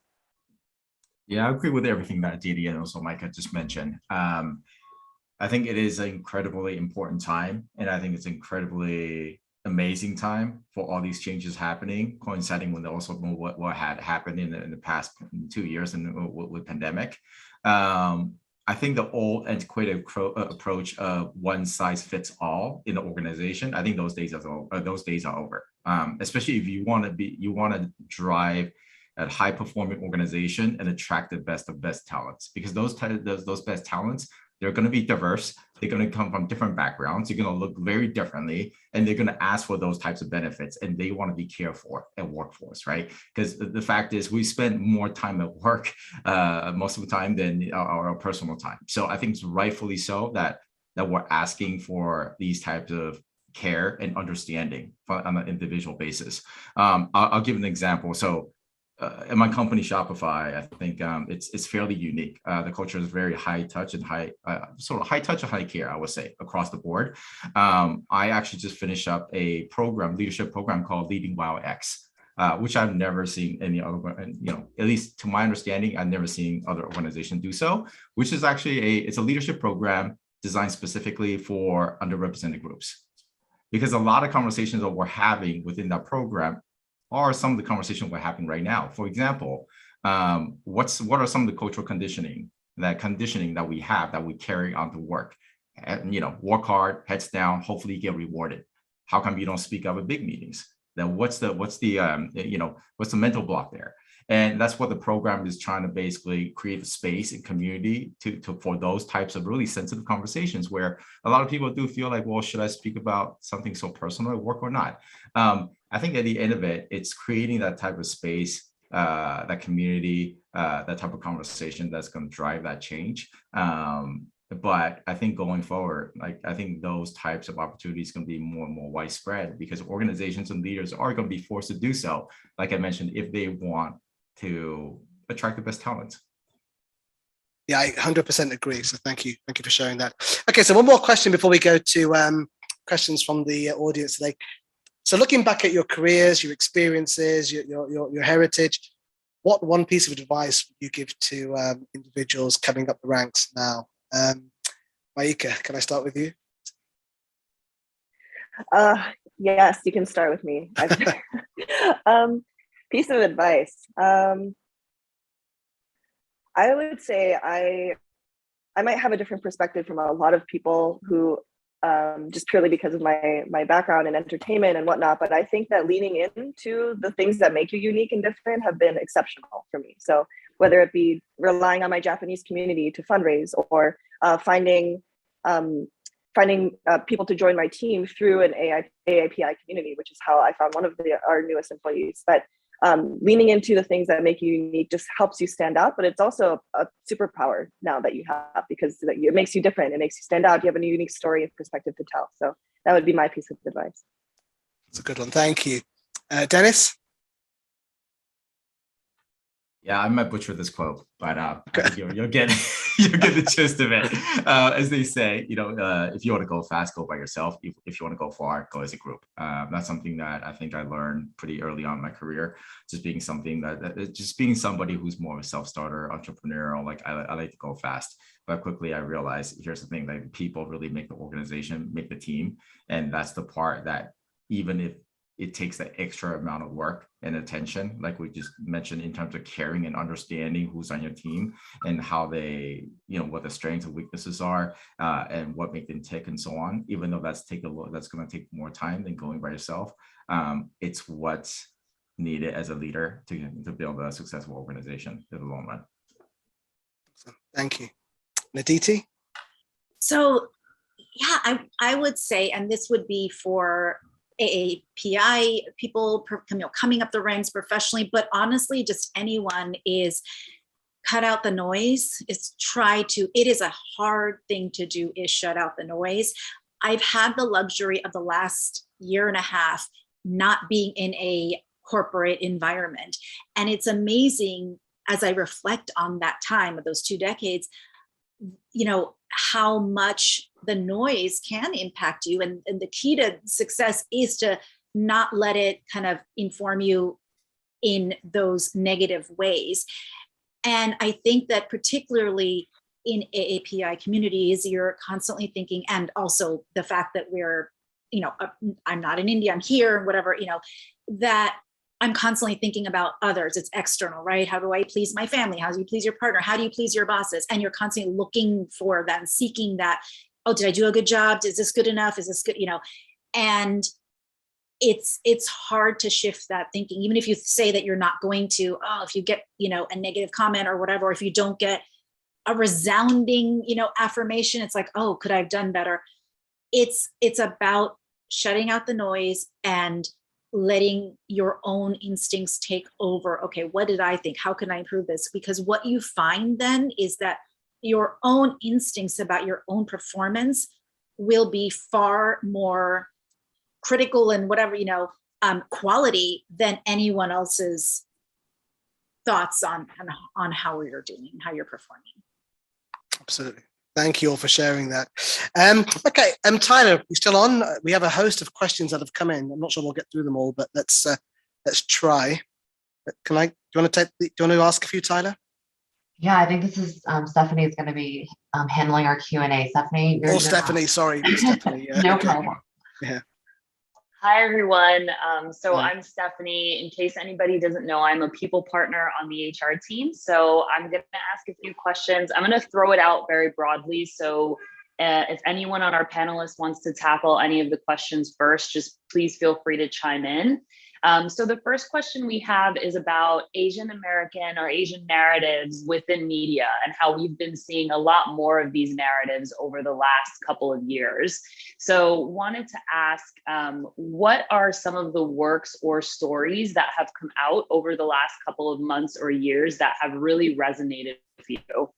Yeah, I agree with everything that Aditi and also Maika just mentioned. I think it is an incredibly important time, and I think it's incredibly amazing time for all these changes happening, coinciding with also what had happened in the past 2 years and with pandemic. I think the old antiquated approach of one size fits all in the organization, I think those days are over. Especially if you want to drive a high performing organization and attract the best of best talents, because those best talents, they're going to be diverse. They're going to come from different backgrounds. They're going to look very differently, and they're going to ask for those types of benefits, and they want to be cared for at workforce, right? Because the fact is, we spend more time at work most of the time than our personal time. So I think it's rightfully so that we're asking for these types of care and understanding on an individual basis. I'll give an example. So in my company Shopify, I think it's fairly unique. The culture is very high touch and high touch and high care, I would say, across the board. I actually just finished up a leadership program called Leading Wow X. which I've never seen any other, at least to my understanding, I've never seen other organizations do so, which is actually it's a leadership program designed specifically for underrepresented groups. Because a lot of conversations that we're having within that program are some of the conversations we're having right now. For example, what are some of the cultural conditioning that we have that we carry on to work? And, work hard, heads down, hopefully you get rewarded. How come you don't speak up at big meetings? Then what's the mental block there? And that's what the program is trying to basically create a space and community for those types of really sensitive conversations where a lot of people do feel like, well, should I speak about something so personal at work or not? I think at the end of it, it's creating that type of space, that community, that type of conversation that's going to drive that change. But I think going forward, I think those types of opportunities can be more and more widespread because organizations and leaders are going to be forced to do so, like I mentioned, if they want to attract the best talent. Yeah, I 100% agree. So thank you for sharing that. Okay, so one more question before we go to questions from the audience today. So looking back at your careers, your experiences, your heritage, what one piece of advice would you give to individuals coming up the ranks now? Maika, can I start with you? Yes, you can start with me. Piece of advice. I would say I might have a different perspective from a lot of people who just purely because of my background in entertainment and whatnot, but I think that leaning into the things that make you unique and different have been exceptional for me. So whether it be relying on my Japanese community to fundraise or finding people to join my team through an AAPI community, which is how I found one of our newest employees. But leaning into the things that make you unique just helps you stand out, but it's also a superpower now that you have because it makes you different. It makes you stand out. You have a unique story and perspective to tell. So that would be my piece of advice. That's a good one. Thank you. Dennis? Yeah, I might butcher this quote, but I think you'll get the gist of it. As they say, if you want to go fast, go by yourself. If you want to go far, go as a group. That's something that I think I learned pretty early on in my career. Just being somebody who's more of a self-starter, entrepreneurial. Like I like to go fast, but quickly I realized here's the thing: like people really make the organization, make the team, and that's the part that even if it takes that extra amount of work and attention, like we just mentioned, in terms of caring and understanding who's on your team and how they, what the strengths and weaknesses are, and what make them tick and so on. Even though that's going to take more time than going by yourself, it's what's needed as a leader to build a successful organization in the long run. Thank you, Aditi. So, yeah, I would say, and this would be for AAPI people coming up the ranks professionally, but honestly, just anyone, is cut out the noise. It is a hard thing to do, is shut out the noise. I've had the luxury of the last year and a half not being in a corporate environment. And it's amazing as I reflect on that time of those 2 decades, how much the noise can impact you. And the key to success is to not let it kind of inform you in those negative ways. And I think that particularly in AAPI communities, you're constantly thinking, and also the fact that we're, I'm not in India, I'm here, and whatever, that I'm constantly thinking about others. It's external, right? How do I please my family? How do you please your partner? How do you please your bosses? And you're constantly looking for that, seeking that. Oh, did I do a good job? Is this good enough? Is this good? And it's hard to shift that thinking. Even if you say that you're not going to, if you get, a negative comment or whatever, if you don't get a resounding, affirmation, it's like, oh, could I have done better? It's about shutting out the noise and letting your own instincts take over. Okay, what did I think? How can I improve this? Because what you find then is that your own instincts about your own performance will be far more critical and whatever, quality than anyone else's thoughts on how you're doing, how you're performing. Absolutely. Thank you all for sharing that. Okay, Tyler, you still on? We have a host of questions that have come in. I'm not sure we'll get through them all, but let's let's try. Do you want to ask a few, Tyler? Yeah, I think this is Stephanie is going to be handling our Q&A. Stephanie, Oh, Stephanie, sorry, Stephanie. Yeah, no okay. problem. Yeah. Hi, everyone. So Hi. I'm Stephanie. In case anybody doesn't know, I'm a people partner on the HR team. So I'm going to ask a few questions. I'm going to throw it out very broadly. So if anyone on our panelists wants to tackle any of the questions first, just please feel free to chime in. So the first question we have is about Asian American or Asian narratives within media and how we've been seeing a lot more of these narratives over the last couple of years. So wanted to ask, what are some of the works or stories that have come out over the last couple of months or years that have really resonated with you?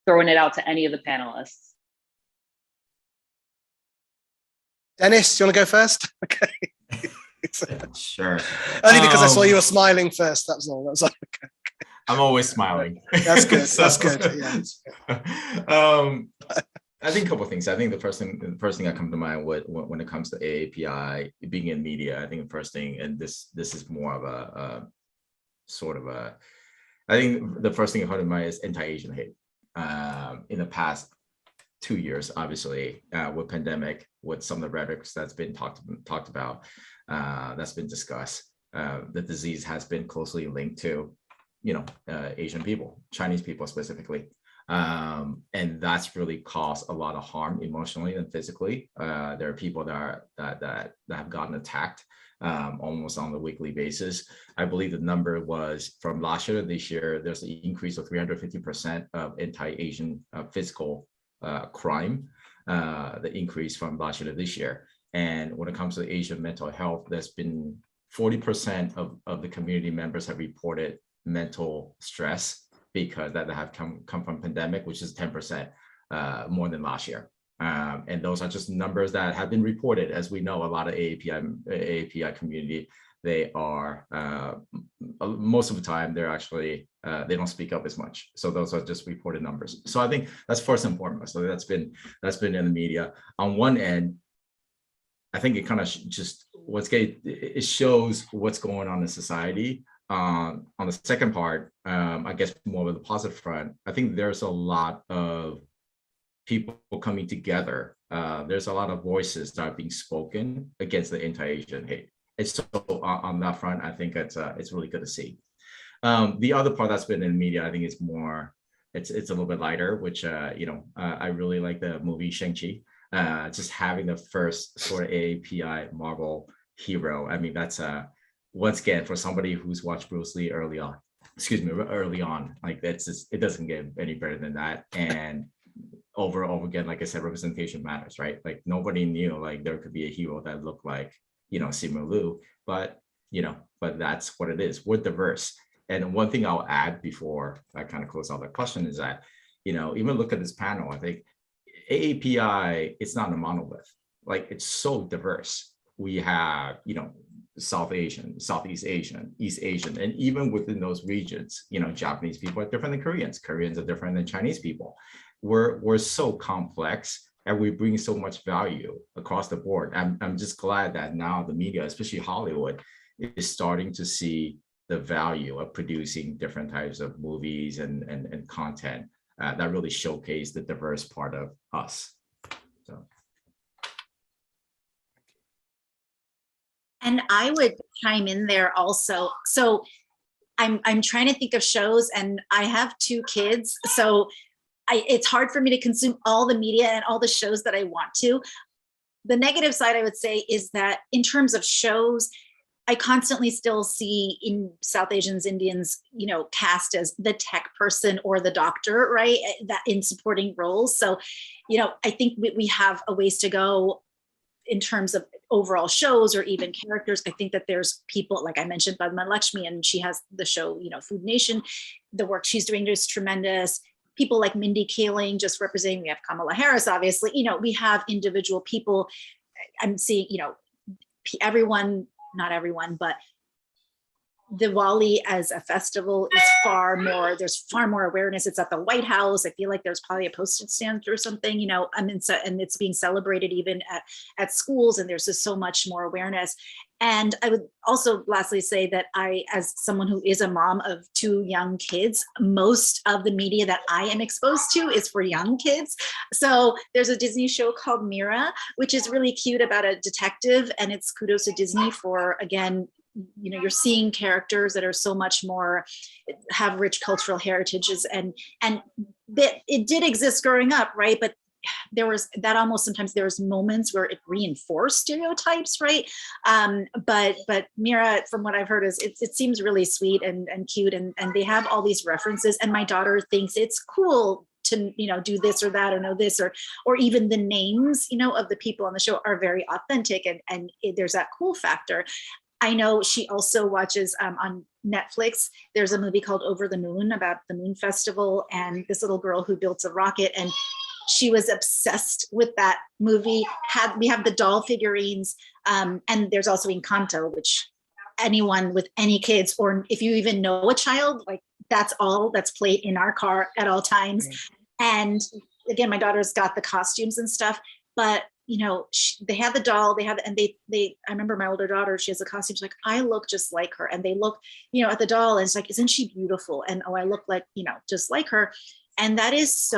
Throwing it out to any of the panelists. Dennis, you want to go first? Okay. Sure. Only because I saw you were smiling first. That was all. That was all. Okay. I'm always smiling. That's good. So, That's good. Yeah. I think a couple of things. I think the first thing that comes to mind when it comes to AAPI being in media, I think the first thing, and this is more of a sort of a, I think the first thing that comes to mind is anti-Asian hate. In the past 2 years, obviously, with pandemic, with some of the rhetorics that's been talked about, that's been discussed, the disease has been closely linked to, Asian people, Chinese people specifically, and that's really caused a lot of harm emotionally and physically. There are people that have gotten attacked almost on a weekly basis. I believe the number was from last year to this year, there's an increase of 350% of anti-Asian physical crime, the increase from last year to this year. And when it comes to Asian mental health, there's been 40% of the community members have reported mental stress because that have come from pandemic, which is 10% more than last year. And those are just numbers that have been reported. As we know, a lot of AAPI community, they are most of the time they're actually they don't speak up as much. So those are just reported numbers. So I think that's first and foremost. So that's been in the media. On one end, I think it kind of it shows what's going on in society. On the second part, I guess more of the positive front, I think there's a lot of people coming together. There's a lot of voices that are being spoken against the anti-Asian hate. And so on that front, I think it's really good to see. The other part that's been in media, I think it's a little bit lighter, which I really like the movie Shang-Chi. Just having the first sort of AAPI Marvel hero. I mean, that's once again for somebody who's watched Bruce Lee early on, like it doesn't get any better than that. And over and over again, like I said, representation matters, right? Like nobody knew like there could be a hero that looked like Simu Liu, but that's what it is. We're diverse. And one thing I'll add before I kind of close out the question is that, even look at this panel, I think AAPI, it's not a monolith. Like it's so diverse. We have, South Asian, Southeast Asian, East Asian, and even within those regions, Japanese people are different than Koreans. Koreans are different than Chinese people. We're so complex and we bring so much value across the board. I'm just glad that now the media, especially Hollywood, is starting to see the value of producing different types of movies and content that really showcase the diverse part of us. So. And I would chime in there also. So I'm trying to think of shows, and I have 2 kids, so it's hard for me to consume all the media and all the shows that I want to. The negative side, I would say, is that in terms of shows, I constantly still see in South Asians, Indians, cast as the tech person or the doctor, right? That in supporting roles. So, I think we have a ways to go in terms of overall shows or even characters. I think that there's people, like I mentioned, Padma Lakshmi, and she has the show, Food Nation. The work she's doing is tremendous. People like Mindy Kaling, just representing, we have Kamala Harris, obviously, we have individual people. I'm seeing, everyone, not everyone, but Diwali as a festival is there's far more awareness. It's at the White House. I feel like there's probably a postage stamp or something, you know, and it's being celebrated even at schools, and there's just so much more awareness. And I would also lastly say that I, as someone who is a mom of 2 young kids, most of the media that I am exposed to is for young kids. So there's a Disney show called Mira, which is really cute about a detective, and it's kudos to Disney for, again, you know, you're seeing characters that are so much more, have rich cultural heritages, and that it did exist growing up, right? But there was that almost sometimes there was moments where it reinforced stereotypes, right? But Mira, from what I've heard, is it seems really sweet and cute, and they have all these references, and my daughter thinks it's cool to, you know, do this or that or know this, or even the names, you know, of the people on the show are very authentic, and there's that cool factor. I know she also watches on Netflix. There's a movie called Over the Moon about the Moon Festival and this little girl who built a rocket, and she was obsessed with that movie. We have the doll figurines, and there's also Encanto, which anyone with any kids, or if you even know a child, like that's all that's played in our car at all times. And again, my daughter's got the costumes and stuff, but you know, they have the doll, I remember my older daughter, she has a costume, she's like, I look just like her. And they look, you know, at the doll, and it's like, isn't she beautiful? And, oh, I look like, you know, just like her. And that is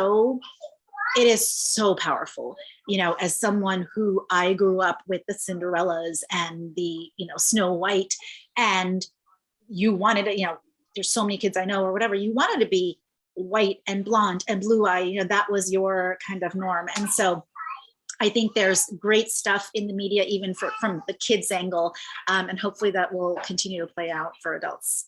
it is so powerful, you know, as someone who I grew up with the Cinderellas and the, you know, Snow White, and you wanted to, you know, there's so many kids I know or whatever, you wanted to be white and blonde and blue eye, you know, that was your kind of norm. And so I think there's great stuff in the media, even from the kids' angle, and hopefully that will continue to play out for adults.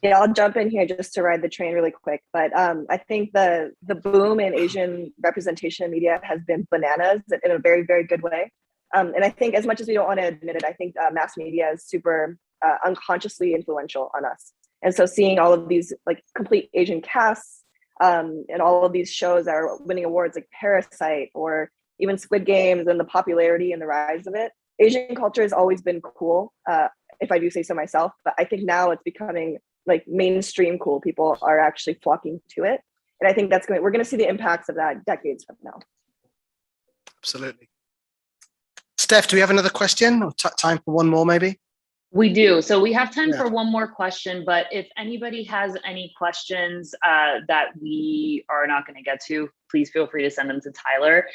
Yeah, I'll jump in here just to ride the train really quick. But I think the boom in Asian representation in media has been bananas in a very, very good way. And I think, as much as we don't want to admit it, I think mass media is super unconsciously influential on us. And so seeing all of these like complete Asian casts, and all of these shows that are winning awards like Parasite or even Squid Games, and the popularity and the rise of it. Asian culture has always been cool, if I do say so myself, but I think now it's becoming like mainstream cool. People are actually flocking to it. And I think we're going to see the impacts of that decades from now. Absolutely. Steph, do we have another question, or time for one more maybe? We do. So we have time for one more question, but if anybody has any questions that we are not going to get to, please feel free to send them to Tyler.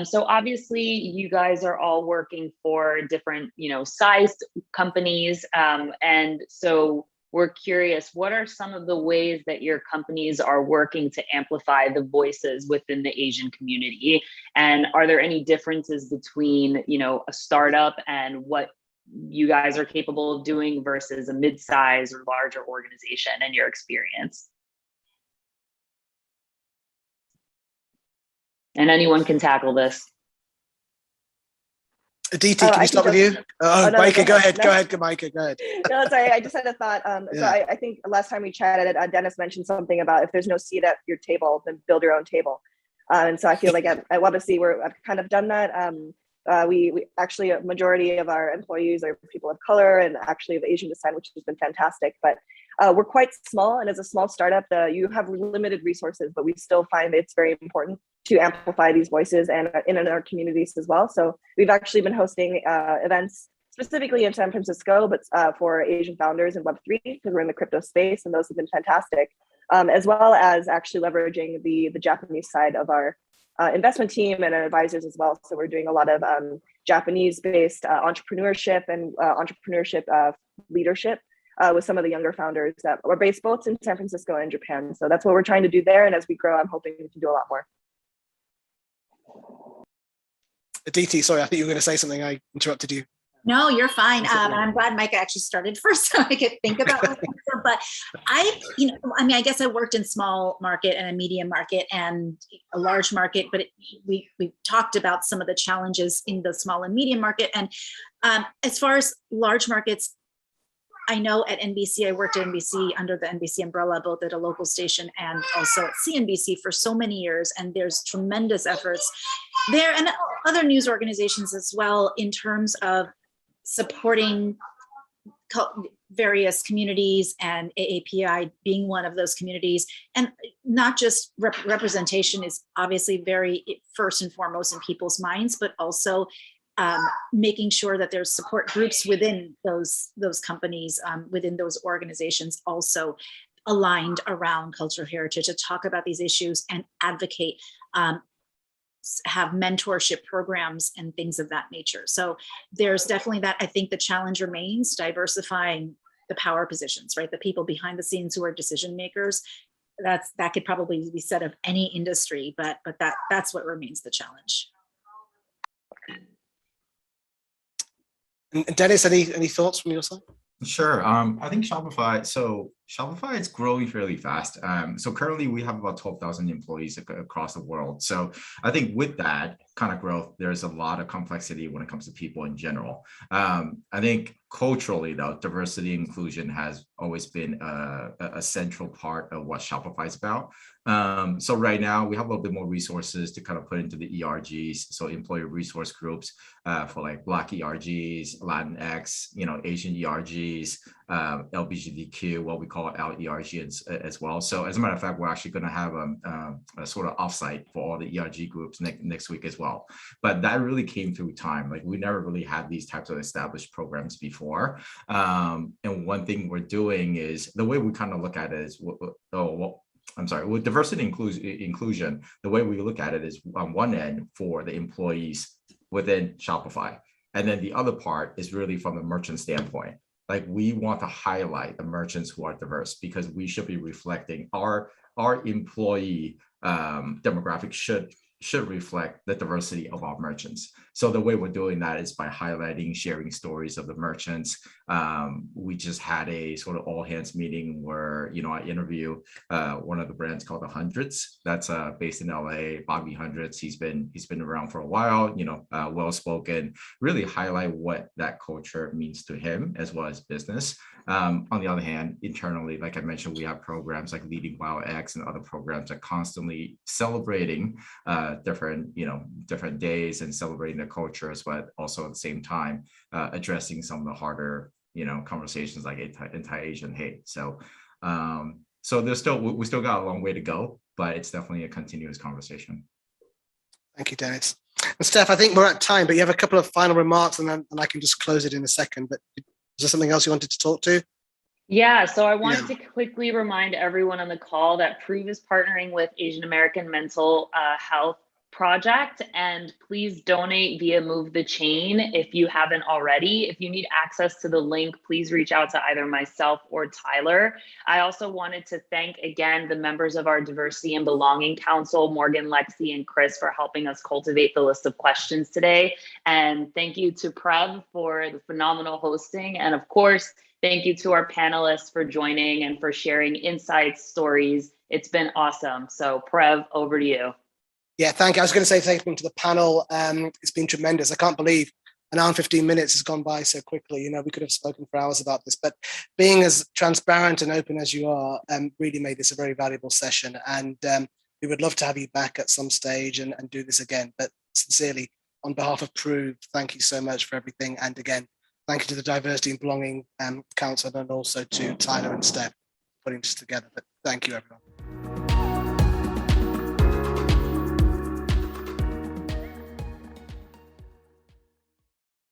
So obviously you guys are all working for different, you know, sized companies. And so we're curious, what are some of the ways that your companies are working to amplify the voices within the Asian community? And are there any differences between, you know, a startup and what you guys are capable of doing versus a mid-size or larger organization in your experience? And anyone can tackle this. Aditi, can we start with you? Oh, no, Maika, go ahead, Maika, go ahead. No, sorry, I just had a thought. So I think last time we chatted, Dennis mentioned something about if there's no seat at your table, then build your own table. And so I feel like at Webacy, I've kind of done that. We actually, a majority of our employees are people of color and actually of Asian descent, which has been fantastic. But we're quite small, and as a small startup, you have limited resources, but we still find it's very important to amplify these voices and in our communities as well. So we've actually been hosting events specifically in San Francisco, but for Asian founders in Web3, because we're in the crypto space, and those have been fantastic, as well as actually leveraging the Japanese side of our investment team and our advisors as well. So we're doing a lot of Japanese-based entrepreneurship and entrepreneurship leadership with some of the younger founders that are based both in San Francisco and Japan. So that's what we're trying to do there. And as we grow, I'm hoping we can do a lot more. Aditi, sorry, I think you were going to say something. I interrupted you. No, you're fine. I'm glad Micah actually started first, so I could think about it. But I guess I worked in small market and a medium market and a large market, but we talked about some of the challenges in the small and medium market. And as far as large markets, I know at NBC, I worked at NBC under the NBC umbrella, both at a local station and also at CNBC for so many years. And there's tremendous efforts there and other news organizations as well in terms of supporting various communities, and AAPI being one of those communities. And not just representation is obviously very first and foremost in people's minds, but also making sure that there's support groups within those companies, within those organizations, also aligned around cultural heritage to talk about these issues and advocate, have mentorship programs and things of that nature. So there's definitely that. I think the challenge remains diversifying the power positions, right? The people behind the scenes who are decision makers. That could probably be said of any industry, but that's what remains the challenge. And Dennis, any thoughts from your side? Sure. I think Shopify is growing fairly fast. So currently we have about 12,000 employees across the world. So I think with that kind of growth, there's a lot of complexity when it comes to people in general. I think culturally, though, diversity and inclusion has always been a central part of what Shopify is about. So right now we have a little bit more resources to kind of put into the ERGs, so employee resource groups for like Black ERGs, Latinx, Asian ERGs, LGBTQ, what we call LERG as well. So as a matter of fact, we're actually going to have a sort of offsite for all the ERG groups next week as well. But that really came through time. Like we never really had these types of established programs before. And one thing we're doing is the way we kind of look at it is, with diversity inclusion, the way we look at it is on one end for the employees within Shopify. And then the other part is really from the merchant standpoint. Like we want to highlight the merchants who are diverse because we should be reflecting our employee demographic should reflect the diversity of our merchants. So the way we're doing that is by highlighting, sharing stories of the merchants. We just had a sort of all hands meeting where, I interview one of the brands called The Hundreds. That's based in LA, Bobby Hundreds. He's been around for a while, well-spoken, really highlight what that culture means to him as well as business. On the other hand, internally, like I mentioned, we have programs like Leading Wow X and other programs that constantly celebrating different days and celebrating the cultures, but also at the same time addressing some of the harder conversations like anti-Asian hate. So we still got a long way to go, but it's definitely a continuous conversation. Thank you, Dennis. And Steph, I think we're at time, but you have a couple of final remarks, and I can just close it in a second. But is there something else you wanted to talk to? Yeah, so I wanted to quickly remind everyone on the call that Prev is partnering with Asian American Mental Health Project, and please donate via Move the Chain if you haven't already. If you need access to the link, please reach out to either myself or Tyler. I also wanted to thank again the members of our Diversity and Belonging Council, Morgan, Lexi, and Chris, for helping us cultivate the list of questions today. And thank you to Prev for the phenomenal hosting. And of course, thank you to our panelists for joining and for sharing insights, stories. It's been awesome. So Prev, over to you. Yeah, thank you. I was going to say thank you to the panel. It's been tremendous. I can't believe an hour and 15 minutes has gone by so quickly. We could have spoken for hours about this, but being as transparent and open as you are really made this a very valuable session. And we would love to have you back at some stage and do this again. But sincerely, on behalf of Prev, thank you so much for everything. And again, thank you to the Diversity and Belonging Council, and also to Tyler and Steph for putting this together. But thank you, everyone.